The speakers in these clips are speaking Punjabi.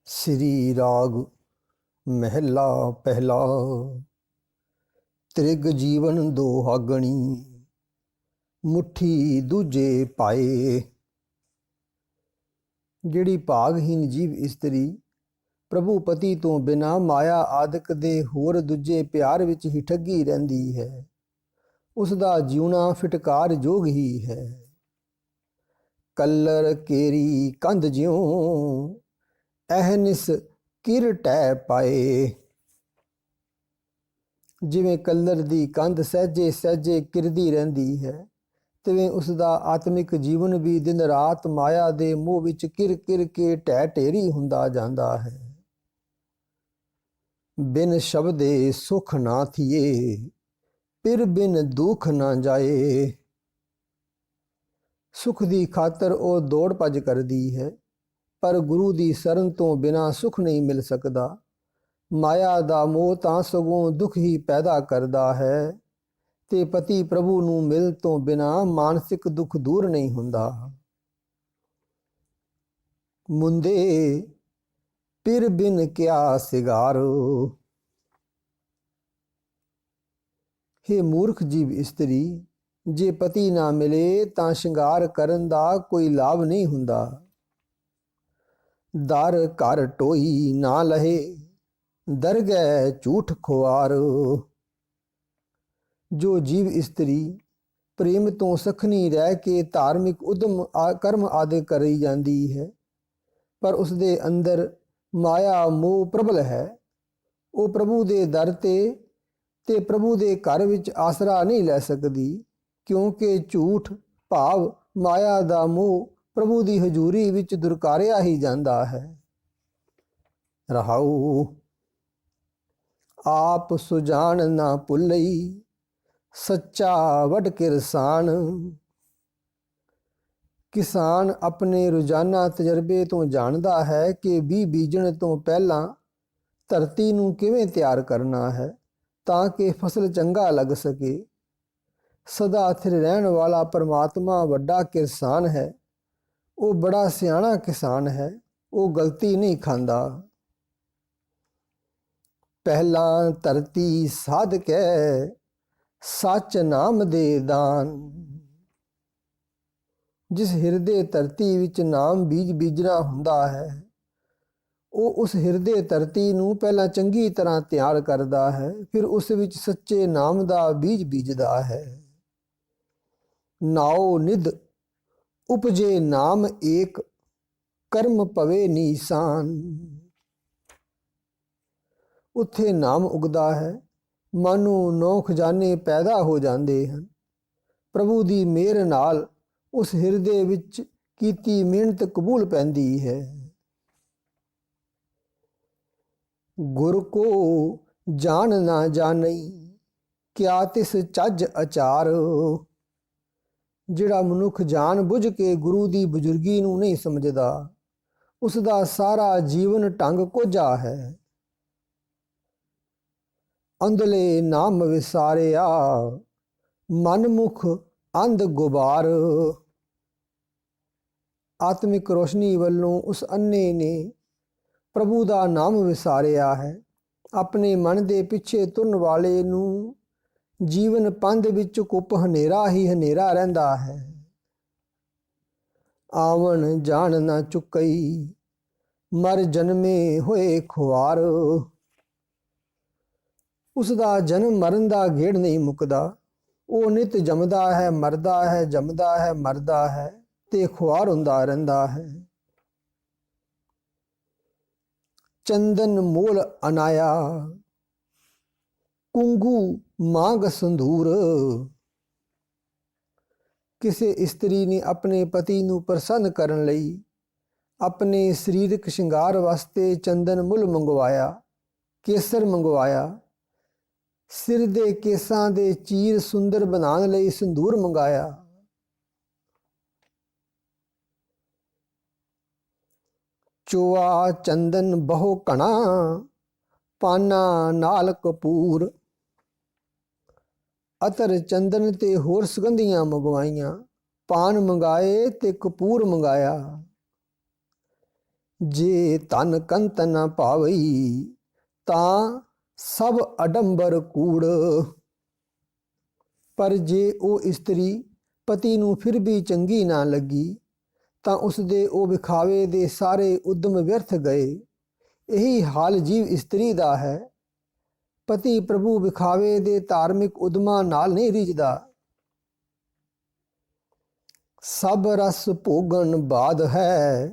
श्री राग महला पहला। त्रिग जीवन दोहागणी मुट्ठी दूजे पाए। ਜਿਹੜੀ ਭਾਗਹੀਨ ਜੀਵ ਇਸਤਰੀ ਪ੍ਰਭੂ ਪਤੀ ਤੋਂ ਬਿਨਾ ਮਾਇਆ ਆਦਿਕ ਦੇ ਹੋਰ ਦੂਜੇ ਪਿਆਰ ਵਿੱਚ ਹੀ ਠੱਗੀ ਰਹਿੰਦੀ ਹੈ, ਉਸ ਦਾ ਜਿਉਣਾ ਫਿਟਕਾਰ ਜੋਗ ਹੀ ਹੈ। ਕੱਲਰ ਕੇਰੀ ਕੰਧ ਜਿਉਂ ਅਹਨਿਸ ਕਿਰ ਟੈ ਪਾਏ। ਜਿਵੇਂ ਕੱਲਰ ਦੀ ਕੰਧ ਸਹਿਜੇ ਸਹਿਜੇ ਕਿਰਦੀ ਰਹਿੰਦੀ ਹੈ, ਤਿਵੇਂ ਉਸ ਦਾ ਆਤਮਿਕ ਜੀਵਨ ਵੀ ਦਿਨ ਰਾਤ ਮਾਇਆ ਦੇ ਮੋਹ ਵਿੱਚ ਕਿਰ ਕਿਰ ਕੇ ਢਹਿ ਢੇਰੀ ਹੁੰਦਾ ਜਾਂਦਾ ਹੈ। ਬਿਨ ਸ਼ਬਦੇ ਸੁਖ ਨਾ ਥੀਏ, ਪਿਰ ਬਿਨ ਦੁੱਖ ਨਾ ਜਾਏ। ਸੁਖ ਦੀ ਖਾਤਰ ਉਹ ਦੌੜ ਭੱਜ ਕਰਦੀ ਹੈ, ਪਰ ਗੁਰੂ ਦੀ ਸ਼ਰਨ ਤੋਂ ਬਿਨਾਂ ਸੁਖ ਨਹੀਂ ਮਿਲ ਸਕਦਾ। ਮਾਇਆ ਦਾ ਮੋਹ ਤਾਂ ਸਗੋਂ ਦੁੱਖ ਹੀ ਪੈਦਾ ਕਰਦਾ ਹੈ, ਤੇ ਪਤੀ ਪ੍ਰਭੂ ਨੂੰ ਮਿਲ ਤੋਂ ਬਿਨਾਂ ਮਾਨਸਿਕ ਦੁੱਖ ਦੂਰ ਨਹੀਂ ਹੁੰਦਾ। ਮੁੰਦੇ ਪਿਰ ਬਿਨ ਕਿਆ ਸਿਗਾਰੋ। ਹੇ ਮੂਰਖ ਜੀਵ ਇਸਤਰੀ, ਜੇ ਪਤੀ ਨਾ ਮਿਲੇ ਤਾਂ ਸ਼ਿੰਗਾਰ ਕਰਨ ਦਾ ਕੋਈ ਲਾਭ ਨਹੀਂ ਹੁੰਦਾ। ਦਰ ਘਰ ਟੋਈ ਨਾ ਲਹੇ, ਦਰਗਹਿ ਝੂਠ ਖੁਆਰ। ਜੋ ਜੀਵ ਇਸਤਰੀ ਪ੍ਰੇਮ ਤੋਂ ਸਖਣੀ ਰਹਿ ਕੇ ਧਾਰਮਿਕ ਉਦਮ ਕਰਮ ਆਦਿ ਕਰੀ ਜਾਂਦੀ ਹੈ, ਪਰ ਉਸ ਦੇ ਅੰਦਰ ਮਾਇਆ ਮੋਹ ਪ੍ਰਬਲ ਹੈ, ਉਹ ਪ੍ਰਭੂ ਦੇ ਦਰ ਤੇ ਪ੍ਰਭੂ ਦੇ ਘਰ ਵਿੱਚ ਆਸਰਾ ਨਹੀਂ ਲੈ ਸਕਦੀ, ਕਿਉਂਕਿ ਝੂਠ ਭਾਵ ਮਾਇਆ ਦਾ ਮੋਹ ਪ੍ਰਭੂ ਦੀ ਹਜ਼ੂਰੀ ਵਿੱਚ ਦੁਰਕਾਰਿਆ ਹੀ ਜਾਂਦਾ ਹੈ। ਰਹਾਉ ਆਪ ਸੁਜਾਨ ਨਾ ਭੁੱਲਈ, ਸੱਚਾ ਵਡ ਕਿਰਸਾਨ। ਕਿਸਾਨ ਆਪਣੇ ਰੋਜ਼ਾਨਾ ਤਜਰਬੇ ਤੋਂ ਜਾਣਦਾ ਹੈ ਕਿ ਬੀਜਣ ਤੋਂ ਪਹਿਲਾਂ ਧਰਤੀ ਨੂੰ ਕਿਵੇਂ ਤਿਆਰ ਕਰਨਾ ਹੈ ਤਾਂ ਕਿ ਫਸਲ ਚੰਗਾ ਲੱਗ ਸਕੇ। ਸਦਾ ਸਥਿਰ ਰਹਿਣ ਵਾਲਾ ਪਰਮਾਤਮਾ ਵੱਡਾ ਕਿਰਸਾਨ ਹੈ, ਉਹ ਬੜਾ ਸਿਆਣਾ ਕਿਸਾਨ ਹੈ, ਉਹ ਗਲਤੀ ਨਹੀਂ ਖਾਂਦਾ। ਪਹਿਲਾਂ ਧਰਤੀ ਸਾਧ ਕੇ ਸੱਚ ਨਾਮ ਦੇ ਦਾਨ। ਜਿਸ ਹਿਰਦੇ ਧਰਤੀ ਵਿੱਚ ਨਾਮ ਬੀਜ ਬੀਜਣਾ ਹੁੰਦਾ ਹੈ, ਉਹ ਉਸ ਹਿਰਦੇ ਧਰਤੀ ਨੂੰ ਪਹਿਲਾਂ ਚੰਗੀ ਤਰ੍ਹਾਂ ਤਿਆਰ ਕਰਦਾ ਹੈ, ਫਿਰ ਉਸ ਵਿੱਚ ਸੱਚੇ ਨਾਮ ਦਾ ਬੀਜ ਬੀਜਦਾ ਹੈ। ਨਾਉ ਨਿਧ ਉਪਜੇ ਨਾਮ ਏਕ, ਕਰਮ ਪਵੇ ਨੀਸਾਨ। ਉੱਥੇ ਨਾਮ ਉਗਦਾ ਹੈ, ਮਨ ਨੂੰ 9 ਖਜ਼ਾਨੇ ਪੈਦਾ ਹੋ ਜਾਂਦੇ ਹਨ। ਪ੍ਰਭੂ ਦੀ ਮਿਹਰ ਨਾਲ ਉਸ ਹਿਰਦੇ ਵਿੱਚ ਕੀਤੀ ਮਿਹਨਤ ਕਬੂਲ ਪੈਂਦੀ ਹੈ। ਗੁਰ ਕੋ ਜਾਣ ਨਾ ਜਾਣਈ, ਕਿਆ ਤਿਸ ਚੱਜ ਅਚਾਰ। ਜਿਹੜਾ ਮਨੁੱਖ ਜਾਣ ਬੁੱਝ ਕੇ ਗੁਰੂ ਦੀ ਬਜ਼ੁਰਗੀ ਨੂੰ ਨਹੀਂ ਸਮਝਦਾ, ਉਸ ਦਾ ਸਾਰਾ ਜੀਵਨ ਢੰਗ ਕੋਝਾ ਹੈ। ਅੰਧਲੇ ਨਾਮ ਵਿਸਾਰਿਆ, ਮਨਮੁਖ ਅੰਧ ਗੁਬਾਰ। ਆਤਮਿਕ ਰੋਸ਼ਨੀ ਵੱਲੋਂ ਉਸ ਅੰਨੇ ਨੇ ਪ੍ਰਭੂ ਦਾ ਨਾਮ ਵਿਸਾਰਿਆ ਹੈ। ਆਪਣੇ ਮਨ ਦੇ ਪਿੱਛੇ ਤੁਰਨ ਵਾਲੇ ਨੂੰ ਜੀਵਨ ਪੰਧ ਵਿੱਚ ਕੁੱਪ ਹਨੇਰਾ ਹੀ ਹਨੇਰਾ ਰਹਿੰਦਾ ਹੈ। ਆਵਣ ਜਾਣ ਨਾ ਚੁੱਕਈ, ਮਰ ਜਨਮੇ ਹੋਏ ਖੁਆਰ। ਉਸ ਦਾ ਜਨਮ ਮਰਨ ਦਾ ਗੇੜ ਨਹੀਂ ਮੁੱਕਦਾ, ਉਹ ਨਿਤ ਜੰਮਦਾ ਹੈ, ਮਰਦਾ ਹੈ, ਜੰਮਦਾ ਹੈ, ਮਰਦਾ ਹੈ ਤੇ ਖੁਆਰ ਹੁੰਦਾ ਰਹਿੰਦਾ ਹੈ। ਚੰਦਨ ਮੋਲ ਅਨਾਇਆ, ਕੁੰਗੂ ਮਾਂਗ ਸੰਧੂਰ। ਕਿਸੇ ਇਸਤਰੀ ਨੇ ਆਪਣੇ ਪਤੀ ਨੂੰ ਪ੍ਰਸੰਨ ਕਰਨ ਲਈ ਆਪਣੇ ਸਰੀਰਕ ਸ਼ਿੰਗਾਰ ਵਾਸਤੇ ਚੰਦਨ ਮੁੱਲ ਮੰਗਵਾਇਆ, ਕੇਸਰ ਮੰਗਵਾਇਆ, ਸਿਰ ਦੇ ਕੇਸਾਂ ਦੇ ਚੀਰ ਸੁੰਦਰ ਬਣਾਉਣ ਲਈ ਸੰਧੂਰ ਮੰਗਾਇਆ। ਚੋਆ ਚੰਦਨ ਬਹੁ ਘਣਾ, ਪਾਨਾ ਨਾਲ ਕਪੂਰ। ਅਤਰ ਚੰਦਨ ਤੇ ਹੋਰ ਸੁਗੰਧੀਆਂ ਮੰਗਵਾਈਆਂ, ਪਾਨ ਮੰਗਾਏ ਤੇ ਕਪੂਰ ਮੰਗਾਇਆ। ਜੇ ਤਨ ਕੰਤ ਨ ਪਾਵਈ ਤਾਂ ਸਭ ਅਡੰਬਰ ਕੂੜ। ਪਰ ਜੇ ਉਹ ਇਸਤਰੀ ਪਤੀ ਨੂੰ ਫਿਰ ਵੀ ਚੰਗੀ ਨਾ ਲੱਗੀ ਤਾਂ ਉਸਦੇ ਉਹ ਵਿਖਾਵੇ ਦੇ ਸਾਰੇ ਉਦਮ ਵਿਅਰਥ ਗਏ। ਇਹੀ ਹਾਲ ਜੀਵ ਇਸਤਰੀ ਦਾ ਹੈ। ਪਤੀ ਪ੍ਰਭੂ ਵਿਖਾਵੇ ਦੇ ਧਾਰਮਿਕ ਉਦਮਾਂ ਨਾਲ ਨਹੀਂ ਰਿਝਦਾ। ਸਭ ਰਸ ਭੋਗਣ ਬਾਦ ਹੈ,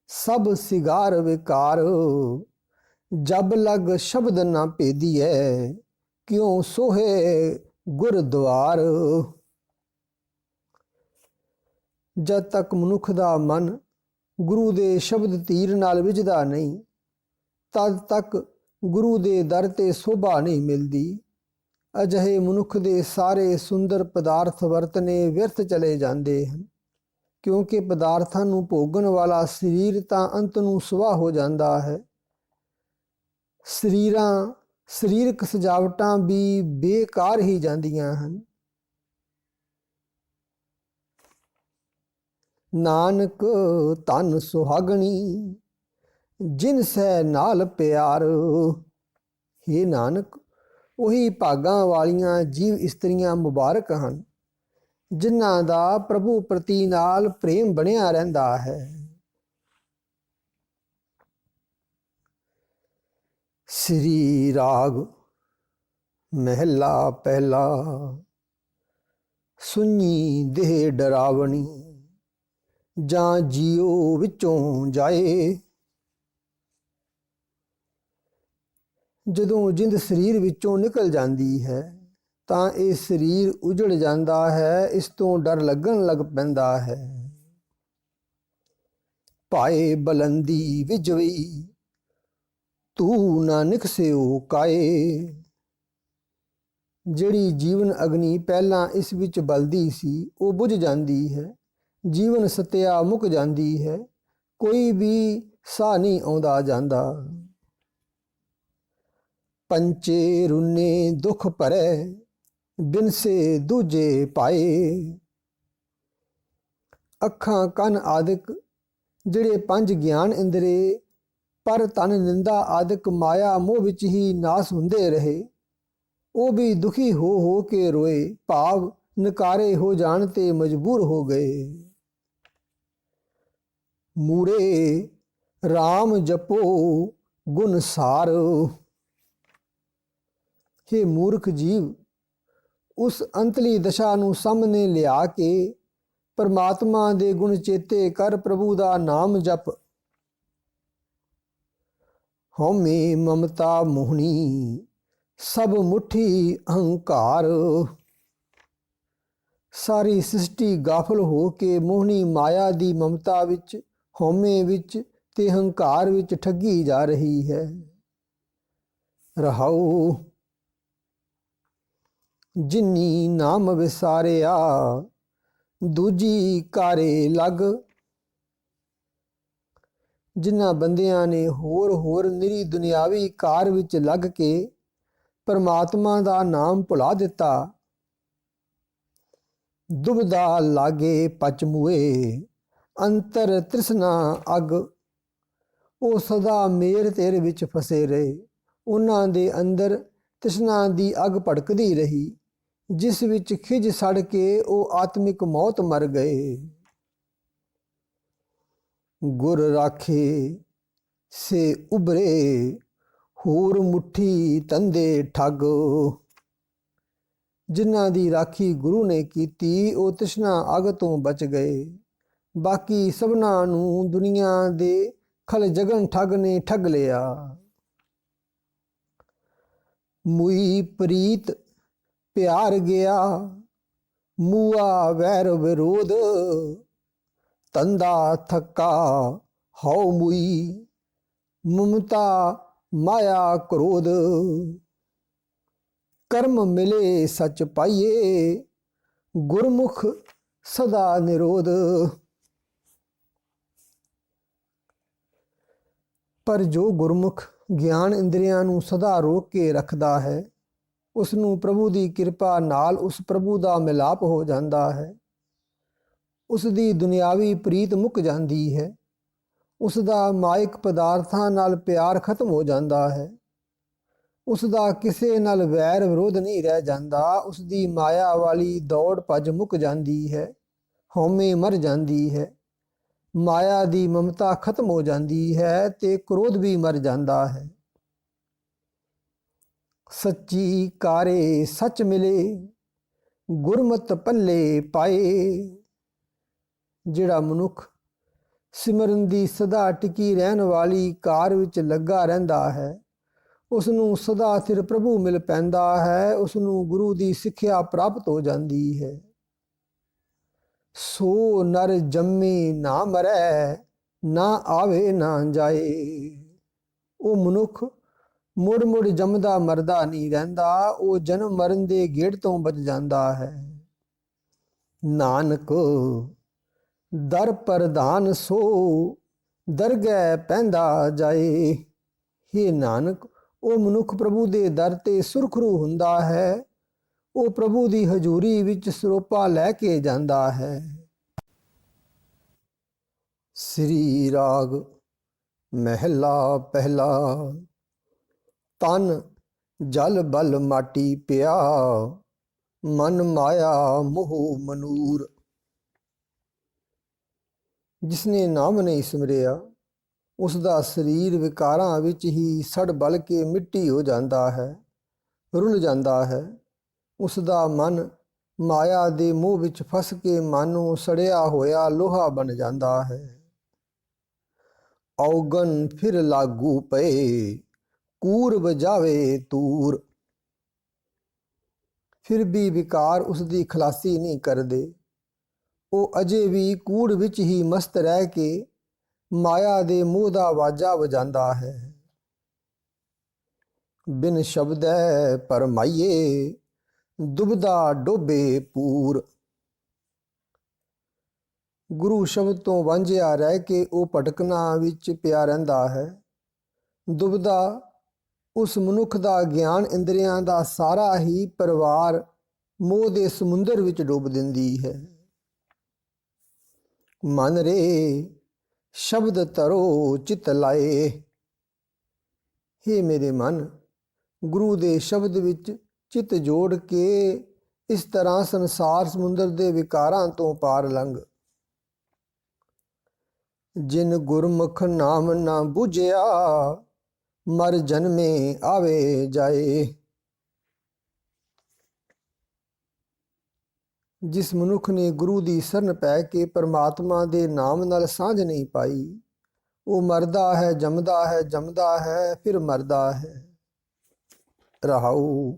ਸਭ ਸਿਗਾਰ ਵਿਕਾਰ। ਜਬ ਲਗ ਸ਼ਬਦ ਨਾ ਭੇਦੀਐ, ਕਿਉਂ ਸੋਹੇ ਗੁਰਦੁਆਰ। ਜਦ ਤੱਕ ਮਨੁੱਖ ਦਾ ਮਨ ਗੁਰੂ ਦੇ ਸ਼ਬਦ ਤੀਰ ਨਾਲ ਵਿਝਦਾ ਨਹੀਂ, ਤਦ ਤੱਕ ਗੁਰੂ ਦੇ ਦਰ ਤੇ ਸੋਭਾ ਨਹੀਂ ਮਿਲਦੀ। ਅਜਿਹੇ ਮਨੁੱਖ ਦੇ ਸਾਰੇ ਸੁੰਦਰ ਪਦਾਰਥ ਵਰਤਨੇ ਵਿਅਰਥ ਚਲੇ ਜਾਂਦੇ ਹਨ, ਕਿਉਂਕਿ ਪਦਾਰਥਾਂ ਨੂੰ ਭੋਗਣ ਵਾਲਾ ਸਰੀਰ ਤਾਂ ਅੰਤ ਨੂੰ ਸੁਆਹ ਹੋ ਜਾਂਦਾ ਹੈ। ਸਰੀਰਕ ਸਜਾਵਟਾਂ ਵੀ ਬੇਕਾਰ ਹੀ ਜਾਂਦੀਆਂ ਹਨ। ਨਾਨਕ ਧਨ ਸੁਹਾਗਣੀ, ਜਿਨ ਸੈ ਨਾਲ ਪਿਆਰ। ਹੇ ਨਾਨਕ, ਉਹੀ ਭਾਗਾਂ ਵਾਲੀਆਂ ਜੀਵ ਇਸਤਰੀਆਂ ਮੁਬਾਰਕ ਹਨ ਜਿਨ੍ਹਾਂ ਦਾ ਪ੍ਰਭੂ ਪ੍ਰਤੀ ਨਾਲ ਪ੍ਰੇਮ ਬਣਿਆ ਰਹਿੰਦਾ ਹੈ। ਸ੍ਰੀ ਰਾਗ ਮਹਿਲਾ ਪਹਿਲਾ। ਸੁਣੀ ਦੇਹ ਡਰਾਵਣੀ, ਜਾਂ ਜੀਓ ਵਿੱਚੋਂ ਜਾਏ। ਜਦੋਂ ਜਿੰਦ ਸਰੀਰ ਵਿੱਚੋਂ ਨਿਕਲ ਜਾਂਦੀ ਹੈ ਤਾਂ ਇਹ ਸਰੀਰ ਉਜੜ ਜਾਂਦਾ ਹੈ। ਇਸ ਤੋਂ ਡਰ ਲੱਗਣ ਲੱਗ ਪੈਂਦਾ ਹੈ। ਪਾਏ ਬਲੰਦੀ ਵਿਜਵੀ, ਤੂੰ ਨਾ ਨਿਕਸਿਓ ਕਾਏ। ਜਿਹੜੀ ਜੀਵਨ ਅਗਨੀ ਪਹਿਲਾਂ ਇਸ ਵਿੱਚ ਬਲਦੀ ਸੀ ਉਹ ਬੁਝ ਜਾਂਦੀ ਹੈ। ਜੀਵਨ ਸਤਿਆ ਮੁੱਕ ਜਾਂਦੀ ਹੈ। ਕੋਈ ਵੀ ਸਾਹ ਨਹੀਂ ਆਉਂਦਾ ਜਾਂਦਾ। ਪੰਚੇ ਰੁੰਨੇ ਦੁੱਖ ਭਰੇ, ਬਿਨਸੇ ਦੂਜੇ ਪਾਏ। ਅੱਖਾਂ ਕੰਨ ਆਦਿਕ ਜਿਹੜੇ ਪੰਜ ਗਿਆਨ ਇੰਦਰੇ ਪਰ ਤਨ ਨਿੰਦਾ ਆਦਿਕ ਮਾਇਆ ਮੋਹ ਵਿੱਚ ਹੀ ਨਾਸ ਹੁੰਦੇ ਰਹੇ, ਉਹ ਵੀ ਦੁਖੀ ਹੋ ਕੇ ਰੋਏ, ਭਾਵ ਨਕਾਰੇ ਹੋ ਜਾਣ ਤੇ ਮਜਬੂਰ ਹੋ ਗਏ। ਮੂੜੇ ਰਾਮ ਜਪੋ ਗੁਣ ਸਾਰ। हे ਮੂਰਖ ਜੀਵ, ਉਸ ਅੰਤਲੀ ਦਸ਼ਾ ਨੂੰ ਸਾਹਮਣੇ ਲਿਆ ਕੇ ਪਰਮਾਤਮਾ ਦੇ ਗੁਣ ਚੇਤੇ ਕਰ, ਪ੍ਰਭੂ ਦਾ ਨਾਮ ਜਪ। ਹਉਮੈ ਮਮਤਾ ਮੋਹਣੀ, ਸਭ ਮੁੱਠੀ ਅਹੰਕਾਰ। ਸਾਰੀ ਸ੍ਰਿਸ਼ਟੀ ਗਾਫਲ ਹੋ ਕੇ ਮੋਹਣੀ ਮਾਇਆ ਦੀ ਮਮਤਾ ਵਿੱਚ, ਹਉਮੈ ਵਿੱਚ ਤੇ ਹੰਕਾਰ ਵਿੱਚ ਠੱਗੀ ਜਾ ਰਹੀ ਹੈ। ਰਹਾਉ ਜਿਨੀ ਨਾਮ ਵਿਸਾਰਿਆ, ਦੂਜੀ ਕਾਰੇ ਲੱਗ। ਜਿਨ੍ਹਾਂ ਬੰਦਿਆਂ ਨੇ ਹੋਰ ਨਿਰੀ ਦੁਨਿਆਵੀ ਕਾਰ ਵਿੱਚ ਲੱਗ ਕੇ ਪਰਮਾਤਮਾ ਦਾ ਨਾਮ ਭੁਲਾ ਦਿੱਤਾ, ਦੁਬਦਾ ਲਾਗੇ ਪਚਮੂਏ, ਅੰਤਰ ਤ੍ਰਿਸ਼ਨਾ ਅਗ। ਉਹ ਸਦਾ ਮੇਰ ਤੇਰੇ ਵਿੱਚ ਫਸੇ ਰਹੇ। ਉਹਨਾਂ ਦੇ ਅੰਦਰ ਤ੍ਰਿਸ਼ਨਾ ਦੀ ਅੱਗ ਭੜਕਦੀ ਰਹੀ, ਜਿਸ ਵਿੱਚ ਖਿਝ ਸੜ ਕੇ ਉਹ ਆਤਮਿਕ ਮੌਤ ਮਰ ਗਏ। ਗੁਰ ਰਾਖੇ ਸੇ ਉਭਰੇ, ਹੋਰ ਮੁੱਠੀ ਤੰਦੇ ਠੱਗ। ਜਿਨ੍ਹਾਂ ਦੀ ਰਾਖੀ ਗੁਰੂ ਨੇ ਕੀਤੀ ਉਹ ਤ੍ਰਿਸ਼ਨਾ ਅੱਗ ਤੋਂ ਬਚ ਗਏ। ਬਾਕੀ ਸਭਨਾਂ ਨੂੰ ਦੁਨੀਆ ਦੇ ਖਲ ਜਗਨ ਠੱਗ ਨੇ ਠੱਗ ਲਿਆ। ਮੁਈ ਪ੍ਰੀਤ ਪਿਆਰ ਗਿਆ, ਮੂਆ ਵੈਰ ਵਿਰੋਧ। ਤੰਦਾ ਥੱਕਾ ਹਉ ਮੁਈ, ਮਮਤਾ ਮਾਇਆ ਕ੍ਰੋਧ। ਕਰਮ ਮਿਲੇ ਸਚ ਪਾਈਏ, ਗੁਰਮੁਖ ਸਦਾ ਨਿਰੋਧ। ਪਰ ਜੋ ਗੁਰਮੁਖ ਗਿਆਨ ਇੰਦਰੀਆਂ ਨੂੰ ਸਦਾ ਰੋਕ ਕੇ ਰੱਖਦਾ ਹੈ, ਉਸ ਨੂੰ ਪ੍ਰਭੂ ਦੀ ਕਿਰਪਾ ਨਾਲ ਉਸ ਪ੍ਰਭੂ ਦਾ ਮਿਲਾਪ ਹੋ ਜਾਂਦਾ ਹੈ। ਉਸ ਦੀ ਦੁਨਿਆਵੀ ਪ੍ਰੀਤ ਮੁੱਕ ਜਾਂਦੀ ਹੈ। ਉਸ ਦਾ ਮਾਇਕ ਪਦਾਰਥਾਂ ਨਾਲ ਪਿਆਰ ਖਤਮ ਹੋ ਜਾਂਦਾ ਹੈ। ਉਸ ਦਾ ਕਿਸੇ ਨਾਲ ਵੈਰ ਵਿਰੋਧ ਨਹੀਂ ਰਹਿ ਜਾਂਦਾ। ਉਸ ਦੀ ਮਾਇਆ ਵਾਲੀ ਦੌੜ ਭੱਜ ਮੁੱਕ ਜਾਂਦੀ ਹੈ। ਹਉਮੈ ਮਰ ਜਾਂਦੀ ਹੈ। ਮਾਇਆ ਦੀ ਮਮਤਾ ਖਤਮ ਹੋ ਜਾਂਦੀ ਹੈ ਤੇ ਕ੍ਰੋਧ ਵੀ ਮਰ ਜਾਂਦਾ ਹੈ। ਸੱਚੀ ਕਾਰੇ ਸੱਚ ਮਿਲੇ, ਗੁਰਮਤਿ ਪੱਲੇ ਪਾਏ। ਜਿਹੜਾ ਮਨੁੱਖ ਸਿਮਰਨ ਦੀ ਸਦਾ ਟਿਕੀ ਰਹਿਣ ਵਾਲੀ ਕਾਰ ਵਿੱਚ ਲੱਗਾ ਰਹਿੰਦਾ ਹੈ, ਉਸ ਨੂੰ ਸਦਾ ਸਿਰ ਪ੍ਰਭੂ ਮਿਲ ਪੈਂਦਾ ਹੈ। ਉਸ ਨੂੰ ਗੁਰੂ ਦੀ ਸਿੱਖਿਆ ਪ੍ਰਾਪਤ ਹੋ ਜਾਂਦੀ ਹੈ। ਸੋ ਨਰ ਜੰਮੇ ਨਾ ਮਰੈ, ਨਾ ਆਵੇ ਨਾ ਜਾਏ। ਉਹ ਮਨੁੱਖ ਮੁੜ ਮੁੜ ਜੰਮਦਾ ਮਰਦਾ ਨਹੀਂ ਰਹਿੰਦਾ। ਉਹ ਜਨਮ ਮਰਨ ਦੇ ਗੇੜ ਤੋਂ ਬਚ ਜਾਂਦਾ ਹੈ। ਨਾਨਕ ਦਰ ਪ੍ਰਧਾਨ ਸੋ ਦਰਗਹਿ ਪੈਂਦਾ ਜਾਏ। ਹੇ ਨਾਨਕ, ਉਹ ਮਨੁੱਖ ਪ੍ਰਭੂ ਦੇ ਦਰ ਤੇ ਸੁਰਖਰੂ ਹੁੰਦਾ ਹੈ। ਉਹ ਪ੍ਰਭੂ ਦੀ ਹਜ਼ੂਰੀ ਵਿੱਚ ਸਰੋਪਾ ਲੈ ਕੇ ਜਾਂਦਾ ਹੈ। ਸ੍ਰੀ ਰਾਗ ਮਹਿਲਾ ਪਹਿਲਾ। ਤਨ ਜਲ ਬਲ ਮਾਟੀ ਪਿਆ, ਮਨ ਮਾਇਆ ਮੋਹ ਮਨੂਰ। ਜਿਸਨੇ ਨਾਮ ਨਹੀਂ ਸਿਮਰਿਆ, ਉਸ ਦਾ ਸਰੀਰ ਵਿਕਾਰਾਂ ਵਿੱਚ ਹੀ ਸੜ ਬਲ ਕੇ ਮਿੱਟੀ ਹੋ ਜਾਂਦਾ ਹੈ, ਰੁਲ ਜਾਂਦਾ ਹੈ। ਉਸ ਦਾ ਮਨ ਮਾਇਆ ਦੇ ਮੋਹ ਵਿੱਚ ਫਸ ਕੇ ਮਾਨੋ ਸੜਿਆ ਹੋਇਆ ਲੋਹਾ ਬਣ ਜਾਂਦਾ ਹੈ। ਔਗਨ ਫਿਰ ਲਾਗੂ ਪਏ, ਕੂਰ ਵਜਾਵੇ ਤੂਰ। ਫਿਰ ਵੀ ਵਿਕਾਰ ਉਸ ਦੀ ਖਲਾਸੀ ਨਹੀਂ ਕਰਦੇ। ਉਹ ਅਜੇ ਵੀ ਕੂੜ ਵਿੱਚ ਹੀ ਮਸਤ ਰਹਿ ਕੇ ਮਾਇਆ ਦੇ ਮੋਹ ਦਾ ਵਾਜਾ ਵਜਾਉਂਦਾ ਹੈ। ਬਿਨ ਸ਼ਬਦੈ ਪਰਮਾਈਏ, ਦੁਬਦਾ ਡੋਬੇ ਪੂਰ। ਗੁਰੂ ਸ਼ਬਦ ਤੋਂ ਵਾਂਝਿਆ ਰਹਿ ਕੇ ਉਹ ਭਟਕਣਾ ਵਿੱਚ ਪਿਆ ਰਹਿੰਦਾ ਹੈ। ਦੁਬਦਾ ਉਸ ਮਨੁੱਖ ਦਾ ਗਿਆਨ ਇੰਦਰੀਆਂ ਦਾ ਸਾਰਾ ਹੀ ਪਰਿਵਾਰ ਮੋਹ ਦੇ ਸਮੁੰਦਰ ਵਿੱਚ ਡੁੱਬ ਦਿੰਦੀ ਹੈ। ਮਨ ਰੇ ਸ਼ਬਦ ਤਰੋ ਚਿਤ ਲਾਏ। ਹੇ ਮੇਰੇ ਮਨ, ਗੁਰੂ ਦੇ ਸ਼ਬਦ ਵਿੱਚ ਚਿੱਤ ਜੋੜ ਕੇ ਇਸ ਤਰ੍ਹਾਂ ਸੰਸਾਰ ਸਮੁੰਦਰ ਦੇ ਵਿਕਾਰਾਂ ਤੋਂ ਪਾਰ ਲੰਘ। ਜਿਨ ਗੁਰਮੁਖ ਨਾਮ ਨਾ ਬੁਝਿਆ, ਮਰ ਜਨਮੇ ਆਵੇ ਜਾਏ। ਜਿਸ ਮਨੁੱਖ ਨੇ ਗੁਰੂ ਦੀ ਸ਼ਰਨ ਪੈ ਕੇ ਪਰਮਾਤਮਾ ਦੇ ਨਾਮ ਨਾਲ ਸਾਂਝ ਨਹੀਂ ਪਾਈ, ਉਹ ਮਰਦਾ ਹੈ, ਜੰਮਦਾ ਹੈ, ਜੰਮਦਾ ਹੈ, ਫਿਰ ਮਰਦਾ ਹੈ। ਰਹਾਉ।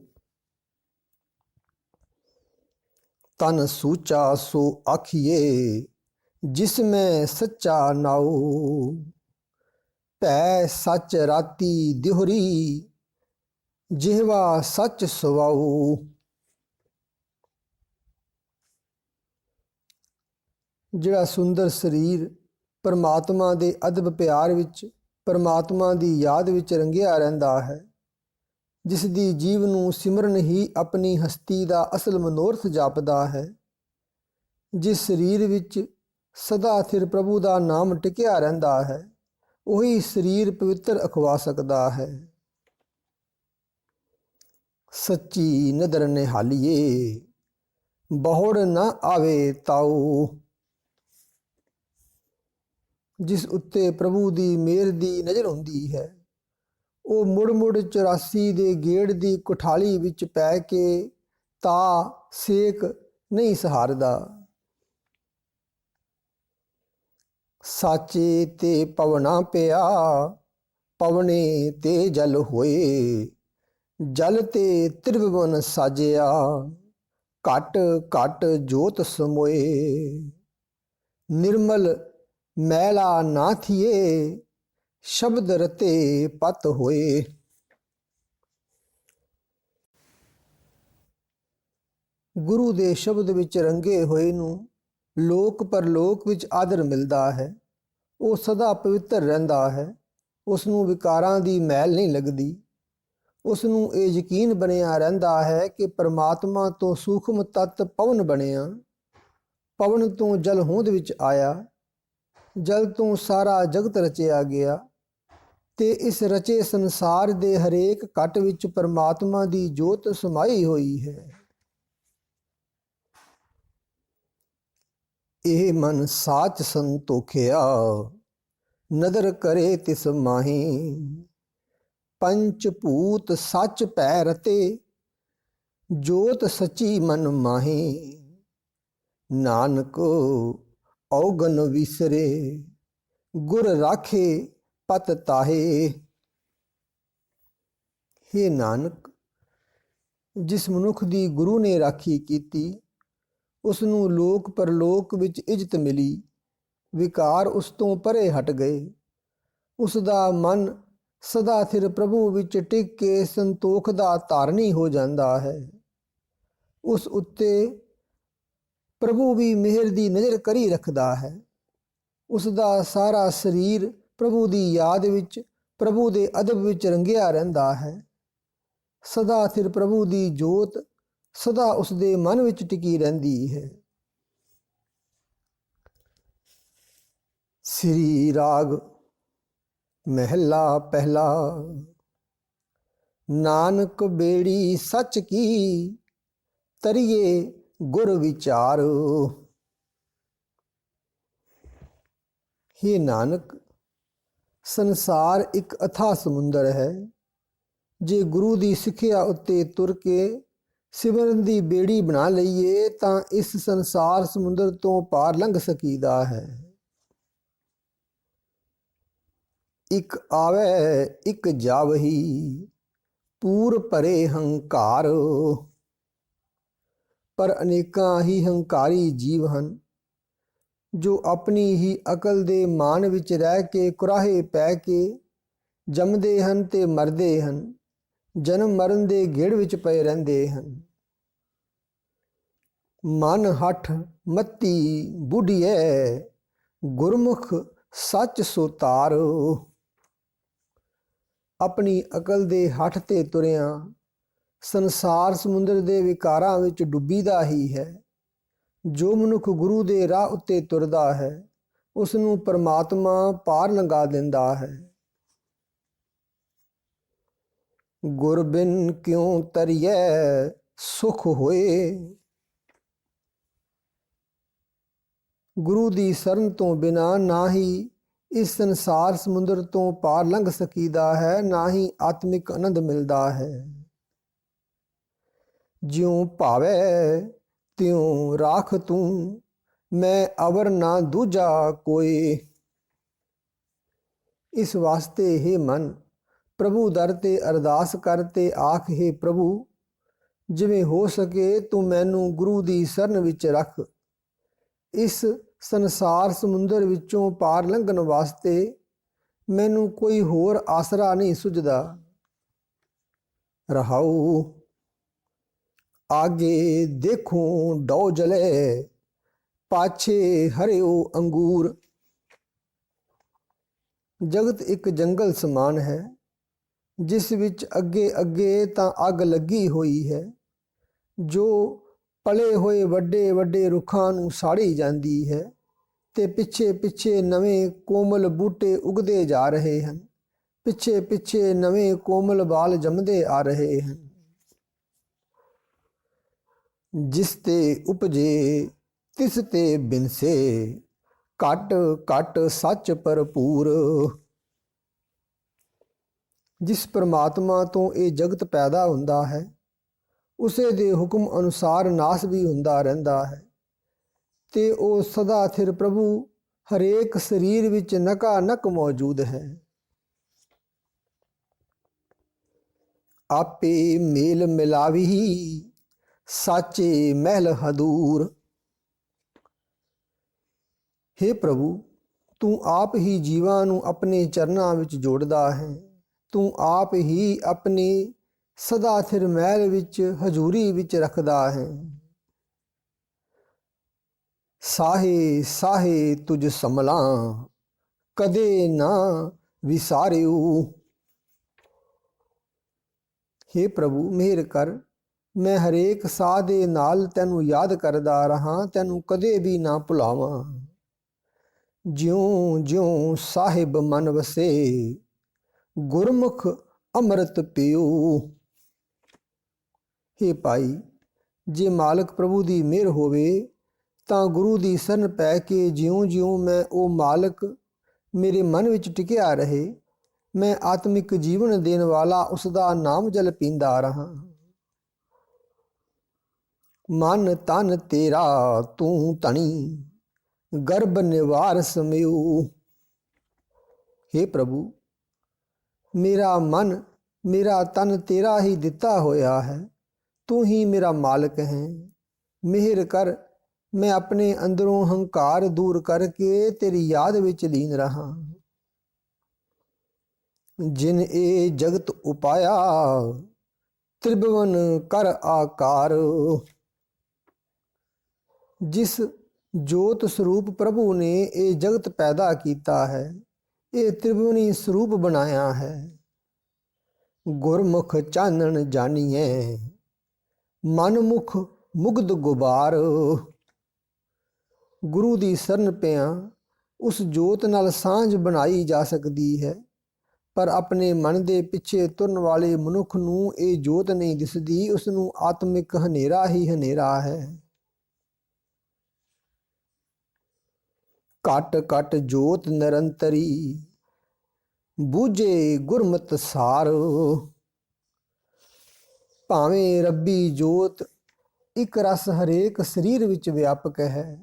ਤਨ ਸੂਚਾ ਸੋ ਆਖੀਏ, ਜਿਸ ਮੈਂ ਸੱਚਾ ਨਾਉ। ਭੈ ਸੱਚ ਰਾਤੀ ਦਿਹੁਰੀ, ਜਿਹਵਾ ਸੱਚ ਸੁਵਾਉ। ਜਿਹੜਾ ਸੁੰਦਰ ਸਰੀਰ ਪਰਮਾਤਮਾ ਦੇ ਅਦਬ ਪਿਆਰ ਵਿੱਚ, ਪਰਮਾਤਮਾ ਦੀ ਯਾਦ ਵਿੱਚ ਰੰਗਿਆ ਰਹਿੰਦਾ ਹੈ, ਜਿਸ ਦੀ ਜੀਵ ਨੂੰ ਸਿਮਰਨ ਹੀ ਆਪਣੀ ਹਸਤੀ ਦਾ ਅਸਲ ਮਨੋਰਥ ਜਾਪਦਾ ਹੈ, ਜਿਸ ਸਰੀਰ ਵਿੱਚ ਸਦਾ ਸਿਰ ਪ੍ਰਭੂ ਦਾ ਨਾਮ ਟਿਕਿਆ ਰਹਿੰਦਾ ਹੈ, ਉਹੀ ਸਰੀਰ ਪਵਿੱਤਰ ਅਖਵਾ ਸਕਦਾ ਹੈ। ਸੱਚੀ ਨਦਰ ਨਿਹਾਲੀਏ, ਬਹੁੜ ਨਾ ਆਵੇ ਤਾਉ। ਜਿਸ ਉੱਤੇ ਪ੍ਰਭੂ ਦੀ ਮਿਹਰ ਦੀ ਨਜ਼ਰ ਹੁੰਦੀ ਹੈ, ਉਹ ਮੁੜ ਮੁੜ 84 ਦੇ ਗੇੜ ਦੀ ਕੁਠਾਲੀ ਵਿੱਚ ਪੈ ਕੇ ਤਾ ਸੇਕ ਨਹੀਂ ਸਹਾਰਦਾ। ਸਾਚੇ ਤੇ ਪਵਨਾ ਪਿਆ, ਪਵਨੇ ਤੇ ਜਲ ਹੋਏ। ਜਲ ਤੇ ਤ੍ਰਿਭੁਵਨ ਸਾਜਿਆ, ਘਟ ਘਟ ਜੋਤ ਸਮੋਏ। ਨਿਰਮਲ ਮੈਲਾ ਨਾ ਥੀਏ, ਸ਼ਬਦ ਰਤੇ ਪਤ ਹੋਏ। ਗੁਰੂ ਦੇ ਸ਼ਬਦ ਵਿੱਚ ਰੰਗੇ ਹੋਏ ਨੂੰ ਲੋਕ ਪਰਲੋਕ ਵਿੱਚ ਆਦਰ ਮਿਲਦਾ ਹੈ। ਉਹ ਸਦਾ ਪਵਿੱਤਰ ਰਹਿੰਦਾ ਹੈ। ਉਸ ਨੂੰ ਵਿਕਾਰਾਂ ਦੀ ਮੈਲ ਨਹੀਂ ਲੱਗਦੀ। ਉਸ ਨੂੰ ਇਹ ਯਕੀਨ ਬਣਿਆ ਰਹਿੰਦਾ ਹੈ ਕਿ ਪਰਮਾਤਮਾ ਤੋਂ ਸੂਖਮ ਤੱਤ ਪਵਨ ਬਣਿਆ, ਪਵਨ ਤੋਂ ਜਲ ਹੋਂਦ ਵਿੱਚ ਆਇਆ, ਜਲ ਤੋਂ ਸਾਰਾ ਜਗਤ ਰਚਿਆ ਗਿਆ ਤੇ ਇਸ ਰਚੇ ਸੰਸਾਰ ਦੇ ਹਰੇਕ ਘਟ ਵਿੱਚ ਪਰਮਾਤਮਾ ਦੀ ਜੋਤ ਸਮਾਈ ਹੋਈ ਹੈ। ਇਹ ਮਨ ਸਾਚ ਸੰਤੋਖਿਆ, ਨਦਰ ਕਰੇ ਤਿਸ ਮਾਹੀ। ਪੰਚ ਭੂਤ ਸੱਚ ਪੈ ਰਤੇ, ਜੋਤ ਸੱਚੀ ਮਨ ਮਾਹੀ। ਨਾਨਕ ਔਗਨ ਵਿਸਰੇ, ਗੁਰ ਰਾਖੇ ਪਤ ਤਾਹੇ। हे ਨਾਨਕ, ਜਿਸ ਮਨੁੱਖ ਦੀ ਗੁਰੂ ਨੇ ਰਾਖੀ ਕੀਤੀ, ਉਸ ਨੂੰ ਲੋਕ ਪਰਲੋਕ ਵਿੱਚ ਇੱਜ਼ਤ ਮਿਲੀ। ਵਿਕਾਰ ਉਸ ਤੋਂ ਪਰੇ ਹਟ ਗਏ। ਉਸ ਦਾ ਮਨ ਸਦਾ ਸਿਰ ਪ੍ਰਭੂ ਵਿੱਚ ਟਿਕ ਕੇ ਸੰਤੋਖ ਦਾ ਧਾਰਨੀ ਹੋ ਜਾਂਦਾ ਹੈ। ਉਸ ਉੱਤੇ ਪ੍ਰਭੂ ਵੀ ਮਿਹਰ ਦੀ ਨਜ਼ਰ ਕਰੀ ਰੱਖਦਾ ਹੈ। ਉਸ ਦਾ ਸਾਰਾ ਸਰੀਰ ਪ੍ਰਭੂ ਦੀ ਯਾਦ ਵਿੱਚ, ਪ੍ਰਭੂ ਦੇ ਅਦਬ ਵਿੱਚ ਰੰਗਿਆ ਰਹਿੰਦਾ ਹੈ। ਸਦਾ ਸਿਰ ਪ੍ਰਭੂ ਦੀ ਜੋਤ ਸਦਾ ਉਸ ਦੇ ਮਨ ਵਿੱਚ ਟਿਕੀ ਰਹਿੰਦੀ ਹੈ। ਸ੍ਰੀ ਰਾਗ ਮਹਿਲਾ ਪਹਿਲਾ। ਨਾਨਕ ਬੇੜੀ ਸੱਚ ਕੀ, ਤਰੀਏ ਗੁਰ ਵਿਚਾਰ। हे ਨਾਨਕ, ਸੰਸਾਰ ਇੱਕ ਅਥਾਹ ਸਮੁੰਦਰ ਹੈ। ਜੇ ਗੁਰੂ ਦੀ ਸਿੱਖਿਆ ਉੱਤੇ ਤੁਰ ਕੇ ਸਿਮਰਨ ਦੀ ਬੇੜੀ ਬਣਾ ਲਈਏ ਤਾਂ ਇਸ ਸੰਸਾਰ ਸਮੁੰਦਰ ਤੋਂ ਪਾਰ ਲੰਘ ਸਕੀਦਾ ਹੈ। ਇੱਕ ਆਵੇ ਇੱਕ ਜਾਵਹੀ, ਪੂਰ ਭਰੇ ਹੰਕਾਰ। ਪਰ ਅਨੇਕਾਂ ਹੀ ਹੰਕਾਰੀ ਜੀਵ ਹਨ, ਜੋ ਆਪਣੀ ਹੀ ਅਕਲ ਦੇ ਮਾਨ ਵਿੱਚ ਰਹਿ ਕੇ ਕੁਰਾਹੇ ਪੈ ਕੇ ਜੰਮਦੇ ਹਨ ਤੇ ਮਰਦੇ ਹਨ। ਜਨਮ ਮਰਨ ਦੇ ਗੇੜ ਵਿੱਚ ਪਏ ਰਹਿੰਦੇ ਹਨ। ਮਨ ਹੱਠ ਮੱਤੀ ਬੁੱਢੀਐ, ਗੁਰਮੁਖ ਸੱਚ ਸੁਤਾਰ। ਆਪਣੀ ਅਕਲ ਦੇ ਹੱਠ ਤੇ ਤੁਰਿਆਂ ਸੰਸਾਰ ਸਮੁੰਦਰ ਦੇ ਵਿਕਾਰਾਂ ਵਿੱਚ ਡੁੱਬੀਦਾ ਹੀ ਹੈ। ਜੋ ਮਨੁੱਖ ਗੁਰੂ ਦੇ ਰਾਹ ਉੱਤੇ ਤੁਰਦਾ ਹੈ, ਉਸ ਨੂੰ ਪਰਮਾਤਮਾ ਪਾਰ ਲੰਘਾ ਦਿੰਦਾ ਹੈ। ਗੁਰ ਬਿਨ ਕਿਉ ਤਰੀਐ ਸੁਖ ਹੋਏ। ਗੁਰੂ ਦੀ ਸ਼ਰਨ ਤੋਂ ਬਿਨਾਂ ਨਾ ਹੀ ਇਸ ਸੰਸਾਰ ਸਮੁੰਦਰ ਤੋਂ ਪਾਰ ਲੰਘ ਸਕੀਦਾ ਹੈ, ਨਾ ਹੀ ਆਤਮਿਕ ਆਨੰਦ ਮਿਲਦਾ ਹੈ। ਜਿਉ ਭਾਵੈ ਤਿਉ ਰਾਖ ਤੂੰ, ਮੈਂ ਅਵਰ ਨਾ ਦੂਜਾ ਕੋਏ। ਇਸ ਵਾਸਤੇ हे ਮਨ, ਪ੍ਰਭੂ ਦਰ ਤੇ ਅਰਦਾਸ ਕਰ ਤੇ ਆਖ, हे ਪ੍ਰਭੂ, ਜਿਵੇਂ ਹੋ ਸਕੇ ਤੂੰ ਮੈਨੂੰ ਗੁਰੂ ਦੀ ਸ਼ਰਨ ਵਿੱਚ ਰੱਖ। ਇਸ ਸੰਸਾਰ ਸਮੁੰਦਰ ਵਿੱਚੋਂ ਪਾਰ ਲੰਘਣ ਵਾਸਤੇ ਮੈਨੂੰ ਕੋਈ ਹੋਰ ਆਸਰਾ ਨਹੀਂ ਸੁਝਦਾ। ਰਹਾਉ ਆਗੇ ਦੇਖੂੰ ਡੋ ਜਲੇ, ਪਾਛੇ ਹਰਿਓ ਅੰਗੂਰ। ਜਗਤ ਇੱਕ ਜੰਗਲ ਸਮਾਨ ਹੈ, ਜਿਸ ਵਿੱਚ ਅੱਗੇ ਅੱਗੇ ਤਾਂ ਅੱਗ ਲੱਗੀ ਹੋਈ ਹੈ, ਜੋ ਪਲੇ ਹੋਏ ਵੱਡੇ ਵੱਡੇ ਰੁੱਖਾਂ ਨੂੰ ਸਾੜੀ ਜਾਂਦੀ ਹੈ ਤੇ ਪਿੱਛੇ ਪਿੱਛੇ ਨਵੇਂ ਕੋਮਲ ਬੂਟੇ ਉਗਦੇ ਜਾ ਰਹੇ ਹਨ। ਪਿੱਛੇ ਪਿੱਛੇ ਨਵੇਂ ਕੋਮਲ ਬਾਲ ਜੰਮਦੇ ਆ ਰਹੇ ਹਨ। ਜਿਸ ਤੇ ਉਪਜੇ ਤਿਸ ਤੇ ਬਿਨਸੇ, ਘਟ ਘਟ ਸੱਚ ਭਰਪੂਰ। ਜਿਸ ਪਰਮਾਤਮਾ ਤੋਂ ਇਹ ਜਗਤ ਪੈਦਾ ਹੁੰਦਾ ਹੈ, ਉਸੇ ਦੇ ਹੁਕਮ ਅਨੁਸਾਰ ਨਾਸ ਵੀ ਹੁੰਦਾ ਰਹਿੰਦਾ ਹੈ ਤੇ ਉਹ ਸਦਾ ਸਿਰ ਪ੍ਰਭੂ ਹਰੇਕ ਸਰੀਰ ਵਿੱਚ ਨਕਾ ਨਕ ਮੌਜੂਦ ਹੈ। ਆਪੇ ਮੇਲ ਮਿਲਾਵੀ, ਸਾਚੇ ਮਹਿਲ ਹਦੂਰ। हे ਪ੍ਰਭੂ, ਤੂੰ ਆਪ ਹੀ ਜੀਵਾਂ ਨੂੰ ਆਪਣੇ ਚਰਨਾਂ ਵਿੱਚ ਜੋੜਦਾ ਹੈ। ਤੂੰ ਆਪ ਹੀ ਆਪਣੀ ਸਦਾ ਸਿਰ ਮਹਿਲ ਵਿੱਚ ਹਜ਼ੂਰੀ ਵਿੱਚ ਰੱਖਦਾ ਹੈ। ਸਾਹੇ ਸਾਹੇ ਤੁਝ ਸਮਲਾਂ, ਕਦੇ ਨਾ ਵਿਸਾਰਿਓ। हे ਪ੍ਰਭੂ, ਮਿਹਰ ਕਰ, ਮੈਂ ਹਰੇਕ ਸਾਹ ਦੇ ਨਾਲ ਤੈਨੂੰ ਯਾਦ ਕਰਦਾ ਰਹਾਂ, ਤੈਨੂੰ ਕਦੇ ਵੀ ਨਾ ਭੁਲਾਵਾਂ। ਜਿਉਂ ਜਿਉਂ ਸਾਹਿਬ ਮਨ ਵਸੇ, ਗੁਰਮੁਖ ਅੰਮ੍ਰਿਤ ਪੀਓ। हे ਭਾਈ, ਜੇ ਮਾਲਕ ਪ੍ਰਭੂ ਦੀ ਮਿਹਰ ਹੋਵੇ ਤਾਂ ਗੁਰੂ ਦੀ ਸ਼ਰਨ ਪੈ ਕੇ ਜਿਉਂ ਜਿਉਂ ਮੈਂ ਉਹ ਮਾਲਕ ਮੇਰੇ ਮਨ ਵਿੱਚ ਟਿਕਿਆ ਰਹੇ, ਮੈਂ ਆਤਮਿਕ ਜੀਵਨ ਦੇਣ ਵਾਲਾ ਉਸ ਦਾ ਨਾਮ ਜਲ ਪੀਂਦਾ ਰਹਾ। ਮਨ ਤਨ ਤੇਰਾ ਤੂੰ ਧਣੀ, ਗਰਭ ਨਿਵਾਰ ਸਮਿਓ। हे ਪ੍ਰਭੂ, ਮੇਰਾ ਮਨ ਮੇਰਾ ਤਨ ਤੇਰਾ ਹੀ ਦਿੱਤਾ ਹੋਇਆ ਹੈ, ਤੂੰ ਹੀ ਮੇਰਾ ਮਾਲਕ ਹੈ। ਮਿਹਰ ਕਰ, ਮੈਂ ਆਪਣੇ ਅੰਦਰੋਂ ਹੰਕਾਰ ਦੂਰ ਕਰਕੇ ਤੇਰੀ ਯਾਦ ਵਿੱਚ ਲੀਨ ਰਹਾ। ਜਿਨ ਇਹ ਜਗਤ ਉਪਾਇਆ, ਤ੍ਰਿਭੁਵਨ ਕਰ ਆਕਾਰ। ਜਿਸ ਜੋਤ ਸਰੂਪ ਪ੍ਰਭੂ ਨੇ ਇਹ ਜਗਤ ਪੈਦਾ ਕੀਤਾ ਹੈ, ਇਹ ਤ੍ਰਿਭੁਵਨੀ ਸਰੂਪ ਬਣਾਇਆ ਹੈ। ਗੁਰਮੁਖ ਚਾਨਣ ਜਾਣੀਏ, ਮਨਮੁਖ ਮੁਗਧ ਗੁਬਾਰ। ਗੁਰੂ ਦੀ ਸ਼ਰਨ ਪਿਆ ਉਸ ਜੋਤ ਨਾਲ ਸਾਂਝ ਬਣਾਈ ਜਾ ਸਕਦੀ ਹੈ, ਪਰ ਆਪਣੇ ਮਨ ਦੇ ਪਿੱਛੇ ਤੁਰਨ ਵਾਲੇ ਮਨੁੱਖ ਨੂੰ ਇਹ ਜੋਤ ਨਹੀਂ ਦਿਸਦੀ, ਉਸ ਨੂੰ ਆਤਮਿਕ ਹਨੇਰਾ ਹੀ ਹਨੇਰਾ ਹੈ। ਘਟ ਘਟ ਜੋਤ ਨਿਰੰਤਰੀ, ਬੂਝੇ ਗੁਰਮਤਿ ਸਾਰ। ਭਾਵੇਂ ਰੱਬੀ ਜੋਤ ਇੱਕ ਰਸ ਹਰੇਕ ਸਰੀਰ ਵਿੱਚ ਵਿਆਪਕ ਹੈ,